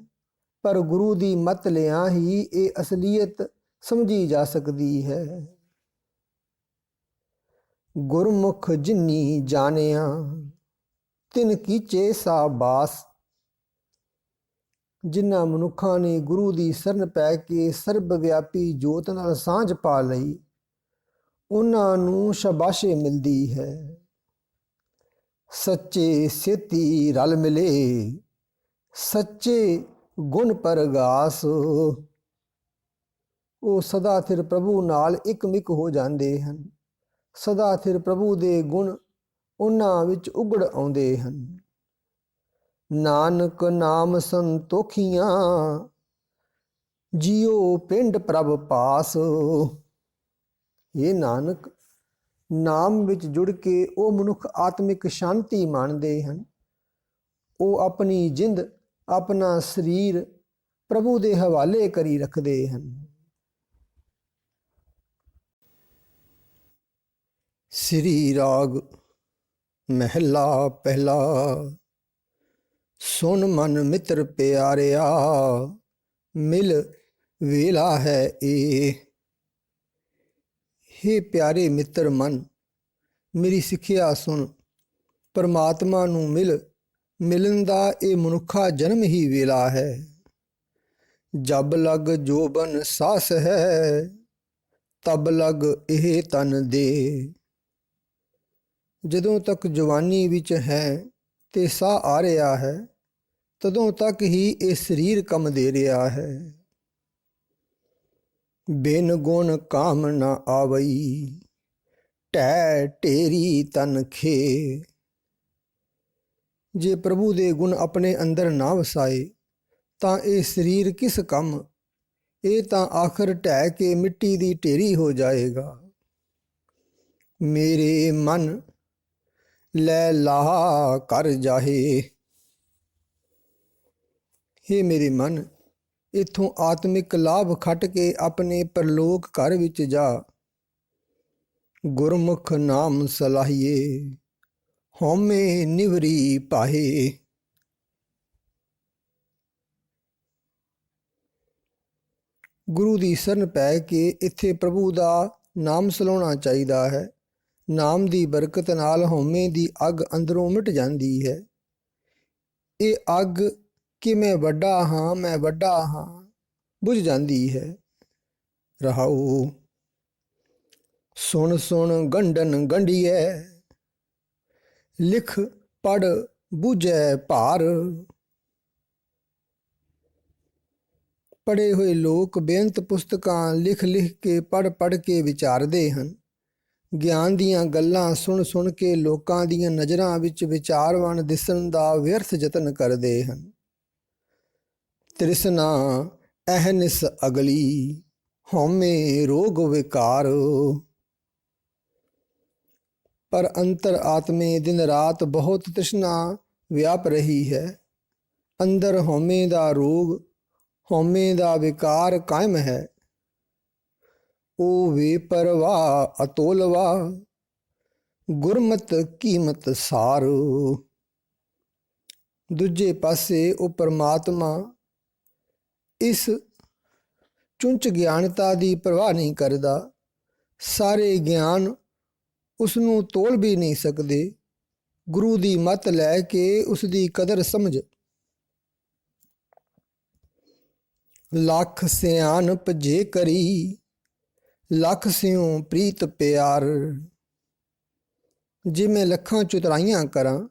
ਪਰ ਗੁਰੂ ਦੀ ਮਤ ਲਿਆ ਹੀ ਇਹ ਅਸਲੀਅਤ ਸਮਝੀ ਜਾ ਸਕਦੀ ਹੈ। ਗੁਰਮੁਖ ਜਿਨੀ ਜਾਣਿਆ, ਤਿਨ ਕੀਚੇ ਸਾਬਾਸ। ਜਿਨ੍ਹਾਂ ਮਨੁੱਖਾਂ ਨੇ ਗੁਰੂ ਦੀ ਸ਼ਰਨ ਪੈ ਕੇ ਸਰਬ ਵਿਆਪੀ ਜੋਤ ਨਾਲ ਸਾਂਝ ਪਾ ਲਈ, ਉਹਨਾਂ ਨੂੰ ਸ਼ਾਬਾਸ਼ੇ ਮਿਲਦੀ ਹੈ। ਸੱਚੇ ਸੇਤੀ ਰਲ ਮਿਲੇ, ਸੱਚੇ ਗੁਣ ਪਰਗਾਸ। ਉਹ ਸਦਾ ਸਿਰ ਪ੍ਰਭੂ ਨਾਲ ਇਕਮਿਕ ਹੋ ਜਾਂਦੇ ਹਨ, ਸਦਾ ਸਿਰ ਪ੍ਰਭੂ ਦੇ ਗੁਣ ਉਹਨਾਂ ਵਿੱਚ ਉਗੜ ਆਉਂਦੇ ਹਨ। ਨਾਨਕ ਨਾਮ ਸੰਤੋਖੀਆਂ, ਜਿਉ ਪਿੰਡ ਪ੍ਰਭ ਪਾਸ। ਇਹ ਨਾਨਕ, ਨਾਮ ਵਿੱਚ ਜੁੜ ਕੇ ਉਹ ਮਨੁੱਖ ਆਤਮਿਕ ਸ਼ਾਂਤੀ ਮਾਣਦੇ ਹਨ। ਉਹ ਆਪਣੀ ਜਿੰਦ, ਆਪਣਾ ਸਰੀਰ ਪ੍ਰਭੂ ਦੇ ਹਵਾਲੇ ਕਰੀ ਰੱਖਦੇ ਹਨ। ਸ੍ਰੀ ਰਾਗ ਮਹਿਲਾ ਪਹਿਲਾ। ਸੁਨ ਮਨ ਮਿੱਤਰ ਪਿਆਰਿਆ, ਮਿਲ ਵੇਲਾ ਹੈ ਇਹ। हे ਪਿਆਰੇ ਮਿੱਤਰ ਮਨ, ਮੇਰੀ ਸਿੱਖਿਆ ਸੁਣ। ਪਰਮਾਤਮਾ ਨੂੰ ਮਿਲਣ ਦਾ ਇਹ ਮਨੁੱਖਾ ਜਨਮ ਹੀ ਵੇਲਾ ਹੈ। ਜਬ ਲਗ ਜੋਬਨ ਸਾਸ ਹੈ, ਤਬ ਲਗ ਇਹ ਤਨ ਦੇ। ਜਦੋਂ ਤੱਕ ਜਵਾਨੀ ਵਿੱਚ ਹੈ ਤੇ ਸਾਹ ਆ ਰਿਹਾ ਹੈ, ਤਦੋਂ ਤੱਕ ਹੀ ਇਹ ਸਰੀਰ ਕੰਮ ਦੇ ਰਿਹਾ ਹੈ। ਬਿਨ ਗੁਣ ਕਾਮ ਨ ਆਵਈ, ਢਹਿ ਢੇਰੀ ਤਨ ਖੇ। ਜੇ ਪ੍ਰਭੂ ਦੇ ਗੁਣ ਆਪਣੇ ਅੰਦਰ ਨਾ ਵਸਾਏ ਤਾਂ ਇਹ ਸਰੀਰ ਕਿਸ ਕੰਮ, ਇਹ ਤਾਂ ਆਖਰ ਢਹਿ ਕੇ ਮਿੱਟੀ ਦੀ ਢੇਰੀ ਹੋ ਜਾਏਗਾ। ਮੇਰੇ ਮਨ ਲੈ ਲਾਹਾ ਕਰ ਜਾਹੇ। हे ਮੇਰੇ ਮਨ, ਇੱਥੋਂ ਆਤਮਿਕ ਲਾਭ ਖੱਟ ਕੇ ਆਪਣੇ ਪਰਲੋਕ ਘਰ ਵਿੱਚ ਜਾ। ਗੁਰਮੁਖ ਨਾਮ ਸਲਾਹੀਏ, ਹਉਮੈ ਨਿਵਰੀ ਪਾਹੇ। ਗੁਰੂ ਦੀ ਸ਼ਰਨ ਪੈ ਕੇ ਇੱਥੇ ਪ੍ਰਭੂ ਦਾ ਨਾਮ ਸਲਾਉਣਾ ਚਾਹੀਦਾ ਹੈ। ਨਾਮ ਦੀ ਬਰਕਤ ਨਾਲ ਹਉਮੈ ਦੀ ਅੱਗ ਅੰਦਰੋਂ ਮਿਟ ਜਾਂਦੀ ਹੈ। ਇਹ ਅੱਗ ਕਿ ਮੈਂ ਵੱਡਾ ਹਾਂ, ਮੈਂ ਵੱਡਾ ਹਾਂ, ਬੁਝ ਜਾਂਦੀ ਹੈ। ਰਹਾਉ ਸੁਣ ਸੁਣ ਗੰਢਨ ਗੰਢੀਐ, ਲਿਖ ਪੜ ਬੁਝੈ ਭਾਰ। ਪੜ੍ਹੇ ਹੋਏ ਲੋਕ ਬੇਅੰਤ ਪੁਸਤਕਾਂ ਲਿਖ ਲਿਖ ਕੇ ਪੜ੍ਹ ਕੇ ਵਿਚਾਰਦੇ ਹਨ। ਗਿਆਨ ਦੀਆਂ ਗੱਲਾਂ ਸੁਣ ਸੁਣ ਕੇ ਲੋਕਾਂ ਦੀਆਂ ਨਜ਼ਰਾਂ ਵਿੱਚ ਵਿਚਾਰਵਾਨ ਦਿਸਣ ਦਾ ਵਿਅਰਥ ਯਤਨ ਕਰਦੇ ਹਨ। ਤ੍ਰਿਸ਼ਨਾ ਅਹਨਿਸ ਅਗਲੀ ਹਉਮੈ ਰੋਗ ਵਿਕਾਰ। ਪਰ ਅੰਤਰ ਆਤਮੇ ਦਿਨ ਰਾਤ ਬਹੁਤ ਤ੍ਰਿਸ਼ਨਾ ਵਿਆਪ ਰਹੀ ਹੈ। ਅੰਦਰ ਹਉਮੈ ਦਾ ਰੋਗ, ਹਉਮੈ ਦਾ ਵਿਕਾਰ ਕਾਇਮ ਹੈ। ਓ ਵੇ ਪਰਵਾਹ ਅਤੋਲਵਾ, ਗੁਰਮਤਿ ਕੀਮਤ ਸਾਰ। ਦੂਜੇ ਪਾਸੇ ਉਹ ਪਰਮਾਤਮਾ ਇਸ ਚੁੰਚ ਗਿਆਨਤਾ ਦੀ ਪਰਵਾਹ ਨਹੀਂ ਕਰਦਾ। ਸਾਰੇ ਗਿਆਨ ਉਸ ਨੂੰ ਤੋਲ ਵੀ ਨਹੀਂ ਸਕਦੇ। ਗੁਰੂ ਦੀ ਮੱਤ ਲੈ ਕੇ ਉਸ ਦੀ ਕਦਰ ਸਮਝ। ਲੱਖ ਸਿਆਣਪ ਜੇ ਕਰੀ, ਲੱਖ ਸਿਉ ਪ੍ਰੀਤ ਪਿਆਰ। ਜੇ ਮੈਂ ਲੱਖਾਂ ਚੁਤਰਾਈਆਂ ਕਰਾਂ,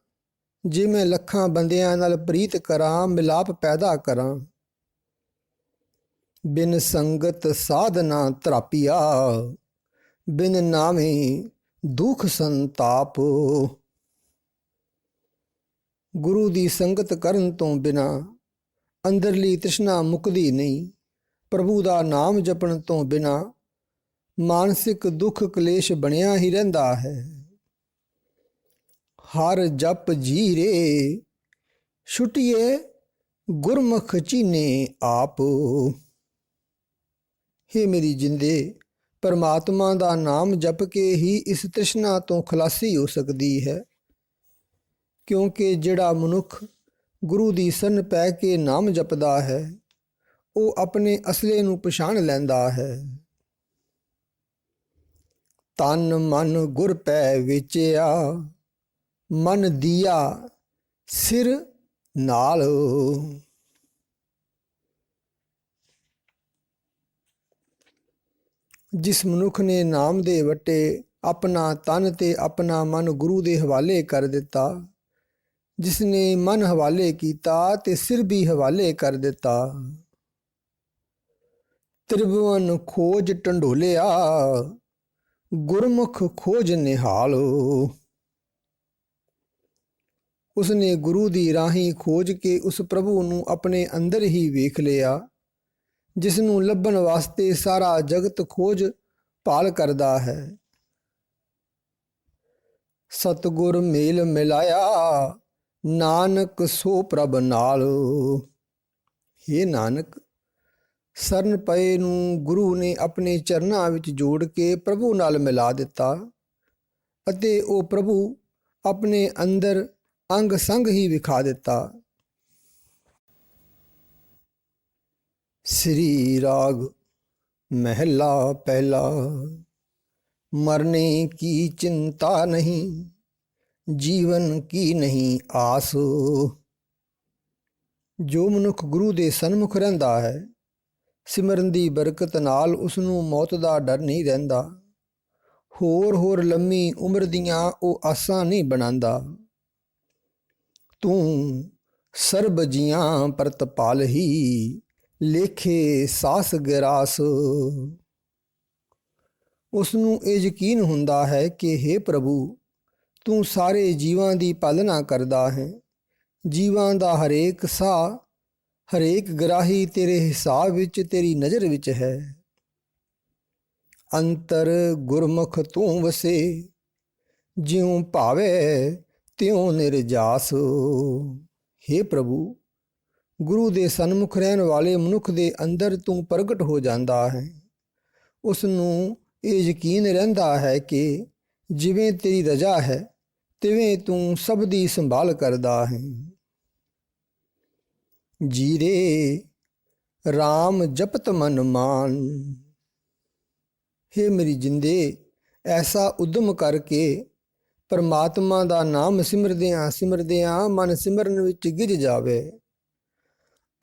ਜੇ ਮੈਂ ਲੱਖਾਂ ਬੰਦਿਆਂ ਨਾਲ ਪ੍ਰੀਤ ਕਰਾਂ, ਮਿਲਾਪ ਪੈਦਾ ਕਰਾਂ। ਬਿਨ ਸੰਗਤ ਸਾਧਨਾ ਤਰਾਪੀਆ, ਬਿਨ ਨਾਮੇ ਦੁਖ ਸੰਤਾਪ। ਗੁਰੂ ਦੀ ਸੰਗਤ ਕਰਨ ਤੋਂ ਬਿਨਾ ਅੰਦਰਲੀ ਤ੍ਰਿਸ਼ਨਾ ਮੁੱਕਦੀ ਨਹੀਂ। ਪ੍ਰਭੂ ਦਾ ਨਾਮ ਜਪਣ ਤੋਂ ਬਿਨਾ ਮਾਨਸਿਕ ਦੁੱਖ ਕਲੇਸ਼ ਬਣਿਆ ਹੀ ਰਹਿੰਦਾ ਹੈ। ਹਰ ਜਪ ਜੀਰੇ, ਛੁਟਿਏ ਗੁਰਮੁਖ ਚੀਨੇ ਆਪ। ਹੇ ਮੇਰੀ ਜਿੰਦੇ, ਪਰਮਾਤਮਾ ਦਾ ਨਾਮ ਜਪ ਕੇ ਹੀ ਇਸ ਤ੍ਰਿਸ਼ਨਾ ਤੋਂ ਖਲਾਸੀ ਹੋ ਸਕਦੀ ਹੈ। ਕਿਉਂਕਿ ਜਿਹੜਾ ਮਨੁੱਖ ਗੁਰੂ ਦੀ ਸ਼ਰਨ ਪੈ ਕੇ ਨਾਮ ਜਪਦਾ ਹੈ, ਉਹ ਆਪਣੇ ਅਸਲੇ ਨੂੰ ਪਛਾਣ ਲੈਂਦਾ ਹੈ। ਤਨ ਮਨ ਗੁਰ ਪੈ ਵੇਚਿਆ, ਮਨ ਦੀਆ ਸਿਰ ਨਾਲ। ਜਿਸ ਮਨੁੱਖ ਨੇ ਨਾਮ ਦੇ ਵੱਟੇ ਆਪਣਾ ਤਨ ਤੇ ਆਪਣਾ ਮਨ ਗੁਰੂ ਦੇ ਹਵਾਲੇ ਕਰ ਦਿੱਤਾ, ਜਿਸ ਨੇ ਮਨ ਹਵਾਲੇ ਕੀਤਾ ਤੇ ਸਿਰ ਵੀ ਹਵਾਲੇ ਕਰ ਦਿੱਤਾ। ਤ੍ਰਿਭੁਵਨ ਖੋਜ ਢੰਡੋਲਿਆ, ਗੁਰਮੁਖ ਖੋਜ ਨਿਹਾਲ। ਉਸਨੇ ਗੁਰੂ ਦੀ ਰਾਹੀਂ ਖੋਜ ਕੇ ਉਸ ਪ੍ਰਭੂ ਨੂੰ ਆਪਣੇ ਅੰਦਰ ਹੀ ਵੇਖ ਲਿਆ, ਜਿਸ ਨੂੰ ਲੱਭਣ ਵਾਸਤੇ ਸਾਰਾ ਜਗਤ ਖੋਜ ਭਾਲ ਕਰਦਾ ਹੈ। ਸਤਿਗੁਰ ਮੇਲ ਮਿਲਾਇਆ, ਨਾਨਕ ਸੋ ਪ੍ਰਭ ਨਾਲ। ਹੇ ਨਾਨਕ, ਸ਼ਰਨ ਪਏ ਨੂੰ ਗੁਰੂ ਨੇ ਆਪਣੇ ਚਰਨਾਂ ਵਿੱਚ ਜੋੜ ਕੇ ਪ੍ਰਭੂ ਨਾਲ ਮਿਲਾ ਦਿੱਤਾ ਅਤੇ ਉਹ ਪ੍ਰਭੂ ਆਪਣੇ ਅੰਦਰ ਅੰਗ ਸੰਗ ਹੀ ਵਿਖਾ ਦਿੱਤਾ। ਸ੍ਰੀ ਰਾਗ ਮਹਿਲਾ ਪਹਿਲਾ। ਮਰਨੇ ਕੀ ਚਿੰਤਾ ਨਹੀਂ, ਜੀਵਨ ਕੀ ਨਹੀਂ ਆਸ। ਜੋ ਮਨੁੱਖ ਗੁਰੂ ਦੇ ਸਨਮੁਖ ਰਹਿੰਦਾ ਹੈ, ਸਿਮਰਨ ਦੀ ਬਰਕਤ ਨਾਲ ਉਸ ਨੂੰ ਮੌਤ ਦਾ ਡਰ ਨਹੀਂ ਰਹਿੰਦਾ। ਹੋਰ ਲੰਮੀ ਉਮਰ ਦੀਆਂ ਉਹ ਆਸਾਂ ਨਹੀਂ ਬਣਾਉਂਦਾ। ਤੂੰ ਸਰਬ ਜੀਆਂ ਪ੍ਰਤਪਾਲ ਹੀ, ਲੇਖੇ ਸਾਸ ਗਿਰਾਸ। ਉਸ ਨੂੰ ਇਹ ਯਕੀਨ ਹੁੰਦਾ ਹੈ ਕਿ ਹੇ ਪ੍ਰਭੂ, ਤੂੰ ਸਾਰੇ ਜੀਵਾਂ ਦੀ ਪਾਲਣਾ ਕਰਦਾ ਹੈ। ਜੀਵਾਂ ਦਾ ਹਰੇਕ ਸਾਹ, ਹਰੇਕ ਗਰਾਹੀ ਤੇਰੇ ਹਿਸਾਬ ਵਿੱਚ, ਤੇਰੀ ਨਜ਼ਰ ਵਿੱਚ ਹੈ। ਅੰਤਰ ਗੁਰਮੁਖ ਤੂੰ ਵਸੇ, ਜਿਉ ਭਾਵੇ ਤਿਉ ਨਿਰਜਾਸ। ਹੇ ਪ੍ਰਭੂ, ਗੁਰੂ ਦੇ ਸਨਮੁਖ ਰਹਿਣ ਵਾਲੇ ਮਨੁੱਖ ਦੇ ਅੰਦਰ ਤੂੰ ਪ੍ਰਗਟ ਹੋ ਜਾਂਦਾ ਹੈ। ਉਸ ਨੂੰ ਇਹ ਯਕੀਨ ਰਹਿੰਦਾ ਹੈ ਕਿ ਜਿਵੇਂ ਤੇਰੀ ਰਜ਼ਾ ਹੈ, ਤਿਵੇਂ ਤੂੰ ਸਭ ਦੀ ਸੰਭਾਲ ਕਰਦਾ ਹੈ। ਜੀਰੇ ਰਾਮ ਜਪਤ ਮਨ ਮਾਨ। ਹੇ ਮੇਰੀ ਜਿੰਦੇ, ਐਸਾ ਉਦਮ ਕਰਕੇ ਪਰਮਾਤਮਾ ਦਾ ਨਾਮ ਸਿਮਰਦਿਆਂ ਮਨ ਸਿਮਰਨ ਵਿੱਚ ਗਿੱਝ ਜਾਵੇ।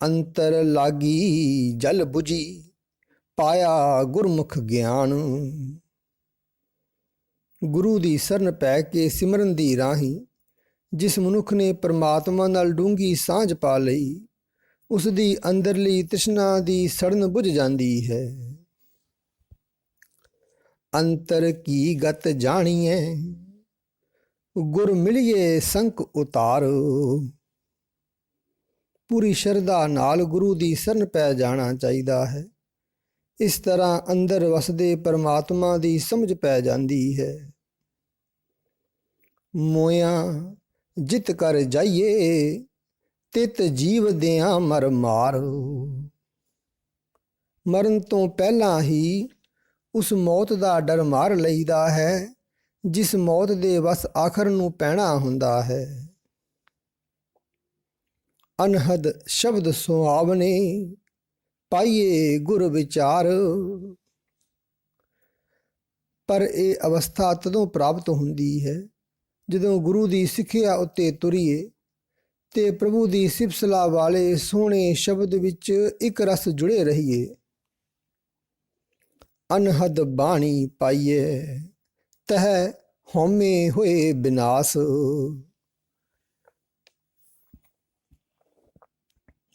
ਅੰਤਰ ਲਾਗੀ ਜਲ ਬੁਝੀ, ਪਾਇਆ ਗੁਰਮੁਖ ਗਿਆਨ। ਗੁਰੂ ਦੀ ਸ਼ਰਨ ਪੈ ਕੇ ਸਿਮਰਨ ਦੀ ਰਾਹੀਂ ਜਿਸ ਮਨੁੱਖ ਨੇ ਪਰਮਾਤਮਾ ਨਾਲ ਡੂੰਘੀ ਸਾਂਝ ਪਾ ਲਈ, ਉਸ ਦੀ ਅੰਦਰਲੀ ਤ੍ਰਿਸ਼ਨਾ ਦੀ ਸੜਨ ਬੁਝ ਜਾਂਦੀ ਹੈ। ਅੰਤਰ ਕੀ ਗਤ ਜਾਣੀਏ, ਗੁਰ ਮਿਲੀਏ ਸੰਕ ਉਤਾਰ। ਪੂਰੀ ਸ਼ਰਧਾ ਨਾਲ ਗੁਰੂ ਦੀ ਸ਼ਰਨ ਪੈ ਜਾਣਾ ਚਾਹੀਦਾ ਹੈ। ਇਸ ਤਰ੍ਹਾਂ ਅੰਦਰ ਵਸਦੇ ਪਰਮਾਤਮਾ ਦੀ ਸਮਝ ਪੈ ਜਾਂਦੀ ਹੈ। ਮੋਇਆ ਜਿਤ ਕਰ ਜਾਈਏ ਤਿਤ ਜੀਵ ਦਿਆਂ ਮਰ ਮਾਰ। ਮਰਨ ਤੋਂ ਪਹਿਲਾਂ ਹੀ ਉਸ ਮੌਤ ਦਾ ਡਰ ਮਾਰ ਲਈਦਾ ਹੈ ਜਿਸ ਮੌਤ ਦੇ ਵਸ ਆਖਰ ਨੂੰ ਪੈਣਾ ਹੁੰਦਾ ਹੈ। ਅਨਹਦ ਸ਼ਬਦ ਸੁਹਾਵਨੇ ਪਾਈਏ ਗੁਰ ਵਿਚਾਰ। ਪਰ ਇਹ ਅਵਸਥਾ ਤਦੋਂ ਪ੍ਰਾਪਤ ਹੁੰਦੀ ਹੈ ਜਦੋਂ ਗੁਰੂ ਦੀ ਸਿੱਖਿਆ ਉੱਤੇ ਤੁਰੀਏ ਤੇ ਪ੍ਰਭੂ ਦੀ ਸਿਫਤ ਸਲਾਹ ਵਾਲੇ ਸੋਹਣੇ ਸ਼ਬਦ ਵਿੱਚ ਇੱਕ ਰਸ ਜੁੜੇ ਰਹੀਏ। ਅਨਹਦ ਬਾਣੀ ਪਾਈਏ ਤਹ ਹਉਮੈ ਹੋਏ ਬਿਨਾਸ਼।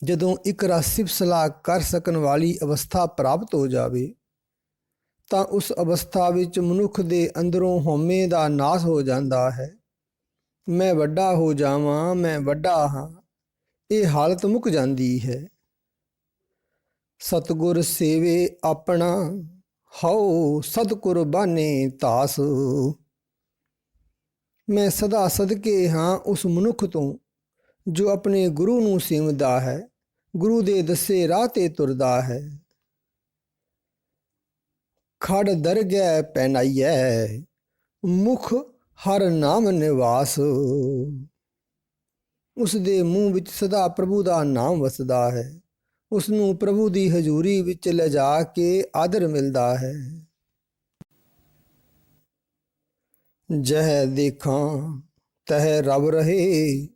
ਜਦੋਂ ਇੱਕ ਰਸ ਸਿਫਤ ਸਲਾਹ ਕਰ ਸਕਣ ਵਾਲੀ ਅਵਸਥਾ ਪ੍ਰਾਪਤ ਹੋ ਜਾਵੇ ਤਾਂ ਉਸ ਅਵਸਥਾ ਵਿੱਚ ਮਨੁੱਖ ਦੇ ਅੰਦਰੋਂ ਹਉਮੈ ਦਾ ਨਾਸ਼ ਹੋ ਜਾਂਦਾ ਹੈ। ਮੈਂ ਵੱਡਾ ਹੋ ਜਾਵਾਂ, ਮੈਂ ਵੱਡਾ ਹਾਂ, ਇਹ ਹਾਲਤ ਮੁੱਕ ਜਾਂਦੀ ਹੈ। ਸਤਿਗੁਰ ਸੇਵੇ ਆਪਣਾ ਹਉ ਸਦ ਕੁਰਬਾਨੇ ਤਾਸ। ਮੈਂ ਸਦਾ ਸਦਕੇ ਹਾਂ ਉਸ ਮਨੁੱਖ ਤੋਂ ਜੋ ਆਪਣੇ ਗੁਰੂ ਨੂੰ ਸੇਵਦਾ ਹੈ, ਗੁਰੂ ਦੇ ਦੱਸੇ ਰਾਹ ਤੇ ਤੁਰਦਾ ਹੈ। ਖੜ ਦਰਗਹਿ ਪਹਿਨਾਈਐ ਮੁਖ ਹਰ ਨਾਮ ਨਿਵਾਸ। ਉਸ ਦੇ ਮੂੰਹ ਵਿੱਚ ਸਦਾ ਪ੍ਰਭੂ ਦਾ ਨਾਮ ਵਸਦਾ ਹੈ। ਉਸ ਨੂੰ ਪ੍ਰਭੂ ਦੀ ਹਜ਼ੂਰੀ ਵਿੱਚ ਲਿਜਾ ਕੇ ਆਦਰ ਮਿਲਦਾ ਹੈ। ਜਹ ਦੇਖਾਂ ਤਹ ਰਬ ਰਹੇ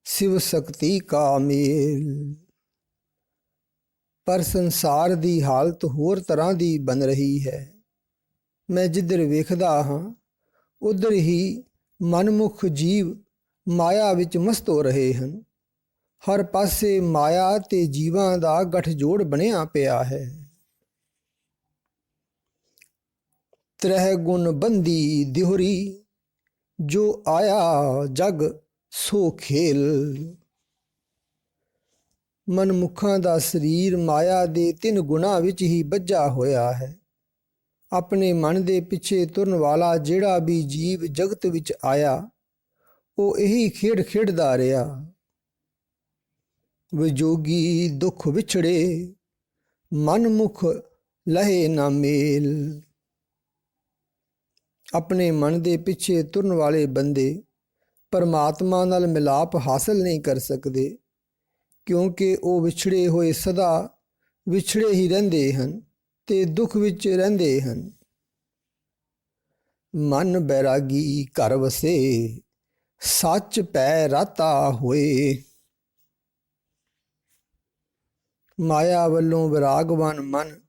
शिव शक्ति का मेल। पर संसार दी हालत होर तरह दी बन रही है। मैं जिधर वेखदा हाँ उधर ही मनमुख जीव माया विच मस्त हो रहे हैं। हर पासे माया ते जीवां दा गठजोड़ बनिया पिया है। त्रह गुण बंदी दिहुरी जो आया जग ਸੋ ਖੇਲ। ਮਨਮੁੱਖਾਂ ਦਾ ਸਰੀਰ ਮਾਇਆ ਦੇ 3 ਗੁਣਾਂ ਵਿੱਚ ਹੀ ਬੱਝਾ ਹੋਇਆ ਹੈ। ਆਪਣੇ ਮਨ ਦੇ ਪਿੱਛੇ ਤੁਰਨ ਵਾਲਾ ਜਿਹੜਾ ਵੀ ਜੀਵ ਜਗਤ ਵਿੱਚ ਆਇਆ ਉਹ ਇਹੀ ਖੇਡ ਖੇਡਦਾ ਰਿਹਾ। ਵਿਜੋਗੀ ਦੁੱਖ ਵਿਛੜੇ ਮਨਮੁਖ ਲਹੇ ਨਾ ਮੇਲ। ਆਪਣੇ ਮਨ ਦੇ ਪਿੱਛੇ ਤੁਰਨ ਵਾਲੇ ਬੰਦੇ ਪਰਮਾਤਮਾ ਨਾਲ ਮਿਲਾਪ ਹਾਸਲ ਨਹੀਂ ਕਰ ਸਕਦੇ ਕਿਉਂਕਿ ਉਹ ਵਿਛੜੇ ਹੋਏ ਸਦਾ ਵਿਛੜੇ ਹੀ ਰਹਿੰਦੇ ਹਨ ਤੇ ਦੁੱਖ ਵਿੱਚ ਰਹਿੰਦੇ ਹਨ। ਮਨ ਬੈਰਾਗੀ ਘਰ ਵਸੇ ਸੱਚ ਪੈ ਰਾਤਾ ਹੋਏ। ਮਾਇਆ ਵੱਲੋਂ ਵਿਰਾਗਵਾਨ ਮਨ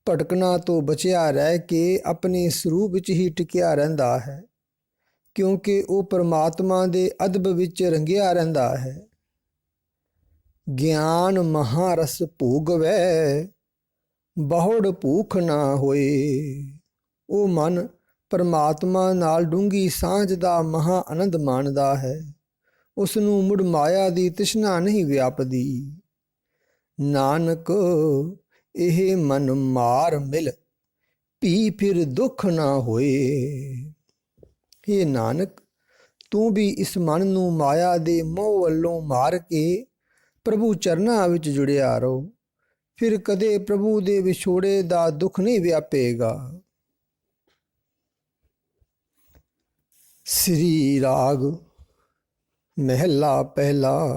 ਭਟਕਣਾ ਤੋਂ ਬਚਿਆ ਰਹਿ ਕੇ ਆਪਣੇ ਸਰੂਪ ਵਿੱਚ ਹੀ ਟਿਕਿਆ ਰਹਿੰਦਾ ਹੈ ਕਿਉਂਕਿ ਉਹ ਪਰਮਾਤਮਾ ਦੇ ਅਦਬ ਵਿੱਚ ਰੰਗਿਆ ਰਹਿੰਦਾ ਹੈ। ਗਿਆਨ ਮਹਾਰਸ ਭੋਗਵੈ ਬਹੁੜ ਭੂਖ ਨਾ ਹੋਏ। ਉਹ ਮਨ ਪਰਮਾਤਮਾ ਨਾਲ ਡੂੰਘੀ ਸਾਂਝ ਦਾ ਮਹਾ ਆਨੰਦ ਮਾਣਦਾ ਹੈ। ਉਸ ਨੂੰ ਮੁੜ ਮਾਇਆ ਦੀ ਤ੍ਰਿਸ਼ਨਾ ਨਹੀਂ ਵਿਆਪਦੀ। ਨਾਨਕ ਇਹ ਮਨ ਮਾਰ ਮਿਲ ਭੀ ਫਿਰ ਦੁੱਖ ਨਾ ਹੋਏ। हे ਨਾਨਕ ਤੂੰ ਵੀ ਇਸ ਮਨ ਨੂੰ ਮਾਇਆ ਦੇ ਮੋਹ ਵੱਲੋਂ ਮਾਰ ਕੇ ਪ੍ਰਭੂ ਚਰਨਾਂ ਵਿੱਚ ਜੁੜਿਆ ਰਹੋ। ਫਿਰ ਕਦੇ ਪ੍ਰਭੂ ਦੇ ਵਿਛੋੜੇ ਦਾ ਦੁੱਖ ਨਹੀਂ ਵਿਆਪੇਗਾ। ਸ੍ਰੀ ਰਾਗ ਮਹਿਲਾ ਪਹਿਲਾ।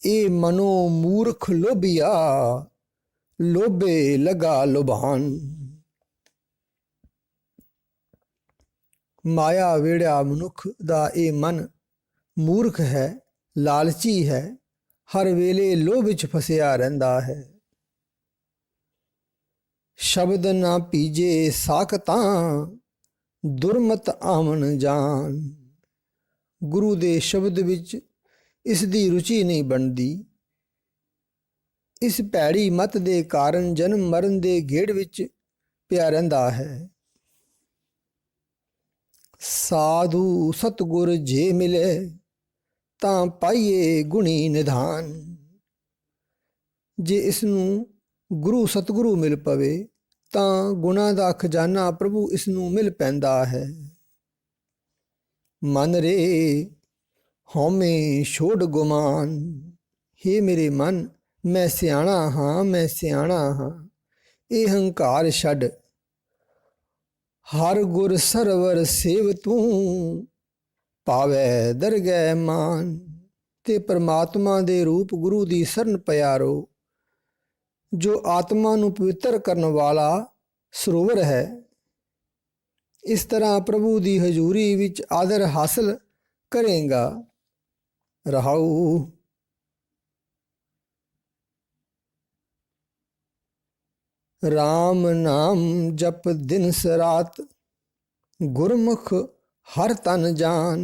ਇਹ ਮਨੋ ਮੂਰਖ ਲੋਭੀਆ ਲੋਭੇ ਲਗਾ ਲੁਭਾਨ। ਮਾਇਆ ਵੇੜਿਆ ਮਨੁੱਖ ਦਾ ਇਹ ਮਨ ਮੂਰਖ ਹੈ, ਲਾਲਚੀ ਹੈ, ਹਰ ਵੇਲੇ ਲੋਭ ਵਿੱਚ ਫਸਿਆ ਰਹਿੰਦਾ ਹੈ। ਸ਼ਬਦ ਨਾ ਪੀਜੇ ਸਾਖਤਾਂ ਦੁਰਮਤ ਆਵਣ ਜਾਨ। ਗੁਰੂ ਦੇ ਸ਼ਬਦ ਵਿੱਚ ਇਸ ਦੀ ਰੁਚੀ ਨਹੀਂ ਬਣਦੀ। ਇਸ ਭੈੜੀ ਮਤ ਦੇ ਕਾਰਨ ਜਨਮ ਮਰਨ ਦੇ ਗੇੜ ਵਿੱਚ ਪਿਆ ਰਹਿੰਦਾ ਹੈ। ਸਾਧੂ ਸਤਿਗੁਰ ਜੇ ਮਿਲੇ ਤਾਂ ਪਾਈਏ ਗੁਣੀ ਨਿਧਾਨ। ਜੇ ਇਸ ਨੂੰ ਗੁਰੂ ਸਤਿਗੁਰੂ ਮਿਲ ਪਵੇ ਤਾਂ ਗੁਣਾਂ ਦਾ ਖਜ਼ਾਨਾ ਪ੍ਰਭੂ ਇਸ ਨੂੰ ਮਿਲ ਪੈਂਦਾ ਹੈ। ਮਨ ਰੇ ਹਉਮੈ ਛੋੜ ਗੁਮਾਨ, ਹੇ ਮੇਰੇ ਮਨ ਮੈਂ ਸਿਆਣਾ ਹਾਂ, ਮੈਂ ਸਿਆਣਾ ਹਾਂ। ਇਹ ਹੰਕਾਰ ਛੱਡ, ਹਰ ਗੁਰ ਸਰਵਰ ਸੇਵ ਤੂੰ, ਪਾਵੈ ਦਰਗਹਿ ਮਾਨ। ਤੇ ਪਰਮਾਤਮਾ ਦੇ ਰੂਪ ਗੁਰੂ ਦੀ ਸ਼ਰਨ ਪਿਆਰੋ, ਜੋ ਆਤਮਾ ਨੂੰ ਪਵਿੱਤਰ ਕਰਨ ਵਾਲਾ ਸਰੋਵਰ ਹੈ। ਇਸ ਤਰ੍ਹਾਂ ਪ੍ਰਭੂ ਦੀ ਹਜ਼ੂਰੀ ਵਿੱਚ ਆਦਰ ਹਾਸਲ ਕਰੇਗਾ। ਰਹਾਉ। ਰਾਮ ਨਾਮ ਜਪ ਦਿਨਸ ਰਾਤ, ਗੁਰਮੁਖ ਹਰ ਤਨ ਜਾਨ।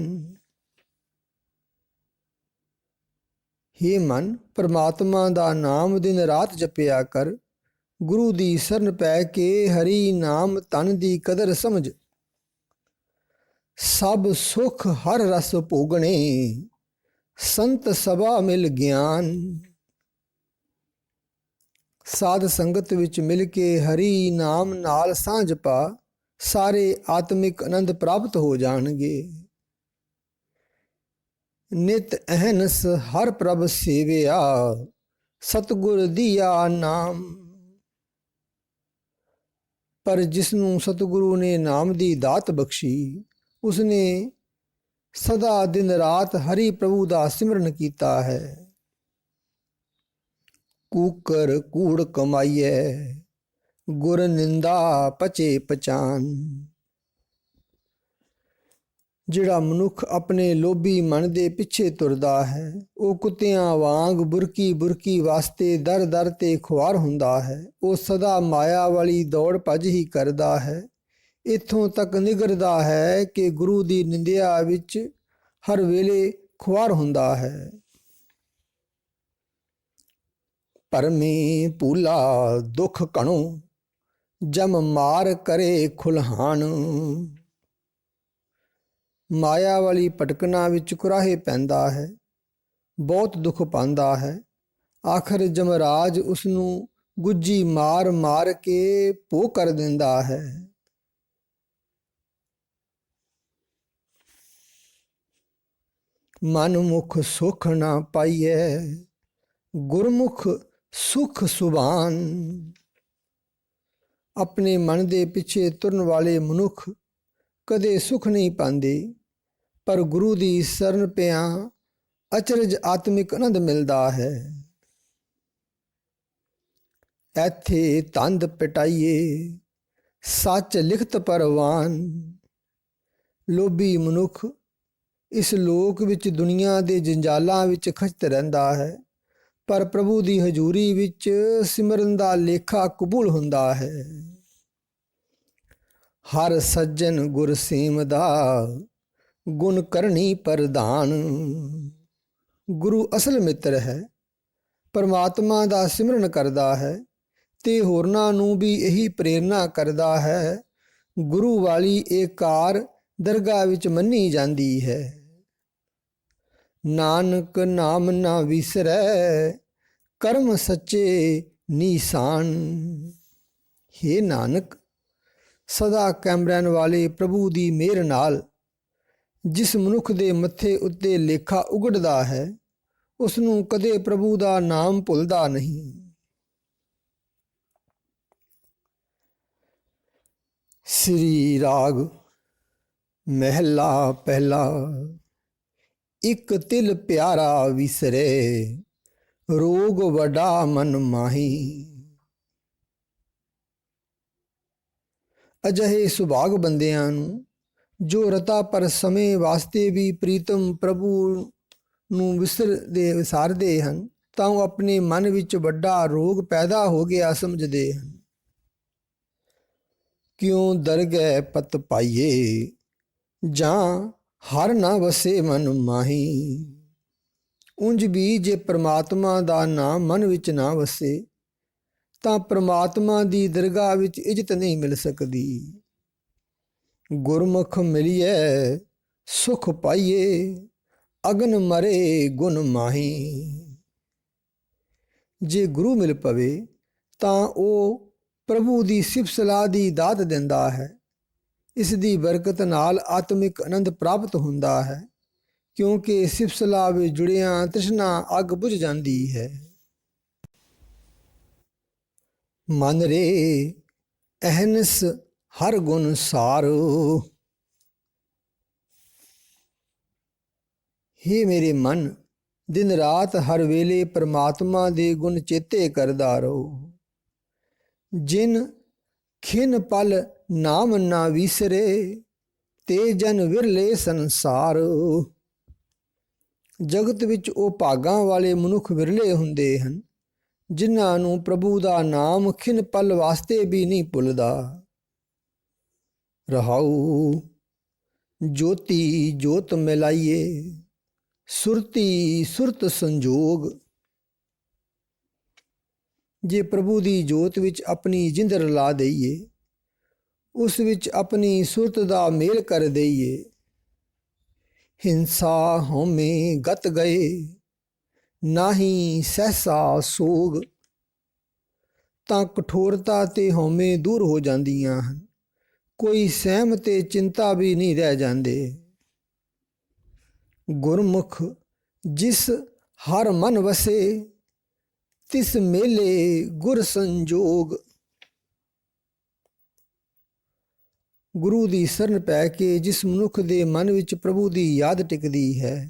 ਹੇ ਮਨ, ਪਰਮਾਤਮਾ ਦਾ ਨਾਮ ਦਿਨ ਰਾਤ ਜਪਿਆ ਕਰ। ਗੁਰੂ ਦੀ ਸ਼ਰਨ ਪੈ ਕੇ ਹਰੀ ਨਾਮ ਧਨ ਦੀ ਕਦਰ ਸਮਝ। ਸਭ ਸੁਖ ਹਰ ਰਸ ਭੋਗਣੇ, ਸੰਤ ਸਭਾ ਮਿਲ ਗਿਆਨ। ਸਾਧ ਸੰਗਤ ਵਿੱਚ ਮਿਲ ਕੇ ਹਰੀ ਨਾਮ ਨਾਲ ਸਾਂਝ ਪਾ, ਸਾਰੇ ਆਤਮਿਕ ਆਨੰਦ ਪ੍ਰਾਪਤ ਹੋ ਜਾਣਗੇ। ਨਿਤ ਅਹਨਸ ਹਰ ਪ੍ਰਭ ਸੇਵਿਆ, ਸਤਿਗੁਰ ਦੀਆ ਨਾਮ। ਪਰ ਜਿਸ ਨੂੰ ਸਤਿਗੁਰੂ ਨੇ ਨਾਮ ਦੀ ਦਾਤ ਬਖਸ਼ੀ, ਉਸਨੇ ਸਦਾ ਦਿਨ ਰਾਤ ਹਰੀ ਪ੍ਰਭੂ ਦਾ ਸਿਮਰਨ ਕੀਤਾ ਹੈ। ਕੂਕਰ ਕੂੜ ਕਮਾਈਐ, ਗੁਰ ਨਿੰਦਾ ਪਚੇ ਪਛਾਨ। ਜਿਹੜਾ ਮਨੁੱਖ ਆਪਣੇ ਲੋਭੀ ਮਨ ਦੇ ਪਿੱਛੇ ਤੁਰਦਾ ਹੈ, ਉਹ ਕੁੱਤਿਆਂ ਵਾਂਗ ਬੁਰਕੀ ਬੁਰਕੀ ਵਾਸਤੇ ਦਰ ਦਰ ਤੇ ਖੁਆਰ ਹੁੰਦਾ ਹੈ। ਉਹ ਸਦਾ ਮਾਇਆ ਵਾਲੀ ਦੌੜ ਭੱਜ ਹੀ ਕਰਦਾ ਹੈ। ਇੱਥੋਂ ਤੱਕ ਨਿਗਰਦਾ ਹੈ ਕਿ ਗੁਰੂ ਦੀ ਨਿੰਦਿਆ ਵਿੱਚ ਹਰ ਵੇਲੇ ਖੁਆਰ ਹੁੰਦਾ ਹੈ। ਭਰਮੀ ਭੂਲਾ ਦੁੱਖ ਘਣੋ, ਜਮ ਮਾਰ ਕਰੇ ਖੁਲਹਾਨ। ਮਾਇਆ ਵਾਲੀ ਭਟਕਣਾ ਵਿੱਚ ਕੁਰਾਹੇ ਪੈਂਦਾ ਹੈ, ਬਹੁਤ ਦੁੱਖ ਪਾਉਂਦਾ ਹੈ। ਆਖਰ ਜਮਰਾਜ ਉਸ ਨੂੰ ਗੁੱਜੀ ਮਾਰ ਮਾਰ ਕੇ ਭੋ ਕਰ ਦਿੰਦਾ ਹੈ। ਮਨ ਮੁਖ ਸੁਖ ਨਾ ਪਾਈਐ, ਗੁਰਮੁਖ ਸੁਖ ਸੁਭਾਨ। ਆਪਣੇ ਮਨ ਦੇ ਪਿੱਛੇ ਤੁਰਨ ਵਾਲੇ ਮਨੁੱਖ ਕਦੇ ਸੁਖ ਨਹੀਂ ਪਾਉਂਦੇ, ਪਰ ਗੁਰੂ ਦੀ ਸ਼ਰਨ ਪਿਆ ਅਚਰਜ ਆਤਮਿਕ ਆਨੰਦ ਮਿਲਦਾ ਹੈ। ਐਥੇ ਤੰਦ ਪਿਟਾਈਏ, ਸੱਚ ਲਿਖਤ ਪਰਵਾਨ। ਲੋਭੀ ਮਨੁੱਖ ਇਸ ਲੋਕ ਵਿੱਚ ਦੁਨੀਆ ਦੇ ਜੰਜਾਲਾਂ ਵਿੱਚ ਖਚਤ ਰਹਿੰਦਾ ਹੈ, ਪਰ ਪ੍ਰਭੂ ਦੀ ਹਜ਼ੂਰੀ ਵਿੱਚ ਸਿਮਰਨ ਦਾ ਲੇਖਾ ਕਬੂਲ ਹੁੰਦਾ ਹੈ। ਹਰ ਸੱਜਣ ਗੁਰ ਸੇਵਦਾ, ਗੁਣ ਕਰਨੀ ਪ੍ਰਧਾਨ। ਗੁਰੂ ਅਸਲ ਮਿੱਤਰ ਹੈ, ਪਰਮਾਤਮਾ ਦਾ ਸਿਮਰਨ ਕਰਦਾ ਹੈ ਤੇ ਹੋਰਨਾਂ ਨੂੰ ਵੀ ਇਹੀ ਪ੍ਰੇਰਨਾ ਕਰਦਾ ਹੈ। ਗੁਰੂ ਵਾਲੀ ਇਹ ਕਾਰ ਦਰਗਾਹ ਵਿੱਚ ਮੰਨੀ ਜਾਂਦੀ ਹੈ। ਨਾਨਕ ਨਾਮ ਨਾ ਵਿਸਰੈ, ਕਰਮ ਸੱਚੇ ਨੀਸਾਨ। ਹੇ ਨਾਨਕ, ਸਦਾ ਕਾਇਮ ਰਹਿਣ ਵਾਲੇ ਪ੍ਰਭੂ ਦੀ ਮਿਹਰ ਨਾਲ ਜਿਸ ਮਨੁੱਖ ਦੇ ਮੱਥੇ ਉੱਤੇ ਲੇਖਾ ਉਗੜਦਾ ਹੈ, ਉਸ ਨੂੰ ਕਦੇ ਪ੍ਰਭੂ ਦਾ ਨਾਮ ਭੁੱਲਦਾ ਨਹੀਂ। ਸ੍ਰੀ ਰਾਗ ਮਹਿਲਾ ਪਹਿਲਾ। ਇੱਕ ਤਿਲ ਪਿਆਰਾ ਵਿਸਰੇ, ਰੋਗ ਵੱਡਾ ਮਨ ਮਾਹੀ। ਅਜਿਹੇ ਸੁਭਾਗ ਬੰਦਿਆਂ ਨੂੰ ਜੋ ਰਤਾ ਪਰ ਸਮੇਂ ਵਾਸਤੇ ਵੀ ਪ੍ਰੀਤਮ ਪ੍ਰਭੂ ਨੂੰ ਵਿਸਾਰਦੇ ਹਨ, ਤਾਂ ਉਹ ਆਪਣੇ ਮਨ ਵਿੱਚ ਵੱਡਾ ਰੋਗ ਪੈਦਾ ਹੋ ਗਿਆ ਸਮਝਦੇ ਹਨ। ਕਿਉਂ ਦਰਗਹਿ ਪਤ ਪਾਈਏ, ਜਾਂ ਹਰ ਨਾ ਵਸੇ ਮਨ ਮਾਹੀ। ਉਂਝ ਵੀ ਜੇ ਪ੍ਰਮਾਤਮਾ ਦਾ ਨਾਮ ਮਨ ਵਿੱਚ ਨਾ ਵਸੇ ਤਾਂ ਪ੍ਰਮਾਤਮਾ ਦੀ ਦਰਗਾਹ ਵਿੱਚ ਇੱਜ਼ਤ ਨਹੀਂ ਮਿਲ ਸਕਦੀ। ਗੁਰਮੁਖ ਮਿਲੀਏ ਸੁਖ ਪਾਈਏ, ਅਗਨ ਮਰੇ ਗੁਣ ਮਾਹੀ। ਜੇ ਗੁਰੂ ਮਿਲ ਪਵੇ ਤਾਂ ਉਹ ਪ੍ਰਭੂ ਦੀ ਸਿਫਤ ਸਲਾਹ ਦੀ ਦਾਤ ਦਿੰਦਾ ਹੈ। ਇਸ ਦੀ ਬਰਕਤ ਨਾਲ ਆਤਮਿਕ ਆਨੰਦ ਪ੍ਰਾਪਤ ਹੁੰਦਾ ਹੈ, ਕਿਉਂਕਿ ਸਿਫਤ ਸਲਾਹ ਵਿੱਚ ਜੁੜਿਆਂ ਤ੍ਰਿਸ਼ਨਾ ਅੱਗ ਬੁਝ ਜਾਂਦੀ ਹੈ। ਮਨ ਰੇ ਅਹਨਸ ਹਰ ਗੁਣ ਸਾਰੋ। ਹੇ ਮੇਰੇ ਮਨ, ਦਿਨ ਰਾਤ ਹਰ ਵੇਲੇ ਪਰਮਾਤਮਾ ਦੇ ਗੁਣ ਚੇਤੇ ਕਰਦਾ ਰਹੋ। ਜਿਨ ਖਿਨ ਪਲ ਨਾਮ ਨਾ ਵਿਸਰੇ, ਤੇ ਜਨ ਵਿਰਲੇ ਸੰਸਾਰ। ਜਗਤ ਵਿੱਚ ਉਹ ਭਾਗਾਂ ਵਾਲੇ ਮਨੁੱਖ ਵਿਰਲੇ ਹੁੰਦੇ ਹਨ, ਜਿਨ੍ਹਾਂ ਨੂੰ ਪ੍ਰਭੂ ਦਾ ਨਾਮ ਖਿਨ ਪਲ ਵਾਸਤੇ ਵੀ ਨਹੀਂ ਭੁੱਲਦਾ। ਰਹਾਉ ਜੋਤੀ ਜੋਤ ਮਿਲਾਈਏ, ਸੁਰਤੀ ਸੁਰਤ ਸੰਜੋਗ। ਜੇ ਪ੍ਰਭੂ ਦੀ ਜੋਤ ਵਿੱਚ ਆਪਣੀ ਜਿੰਦ ਰਲਾ ਦਈਏ, ਉਸ ਵਿੱਚ ਆਪਣੀ ਸੁਰਤ ਦਾ ਮੇਲ ਕਰ ਦਈਏ, ਹਿੰਸਾ ਹਉਮੈ ਗਤ ਗਏ, ਨਾਹੀ ਸਹਿਸਾ ਸੋਗ। ਤਾਂ ਕਠੋਰਤਾ ਤੇ ਹਉਮੈ ਦੂਰ ਹੋ ਜਾਂਦੀਆਂ ਹਨ, ਕੋਈ ਸਹਿਮ ਤੇ ਚਿੰਤਾ ਵੀ ਨਹੀਂ ਰਹਿ ਜਾਂਦੇ। ਗੁਰਮੁਖ ਜਿਸ ਹਰ ਮਨ ਵਸੇ, ਤਿਸ ਮੇਲੇ ਗੁਰ ਸੰਜੋਗ। ਗੁਰੂ ਦੀ ਸ਼ਰਨ ਪੈ ਕੇ ਜਿਸ ਮਨੁੱਖ ਦੇ ਮਨ ਵਿੱਚ ਪ੍ਰਭੂ ਦੀ ਯਾਦ ਟਿਕਦੀ ਹੈ,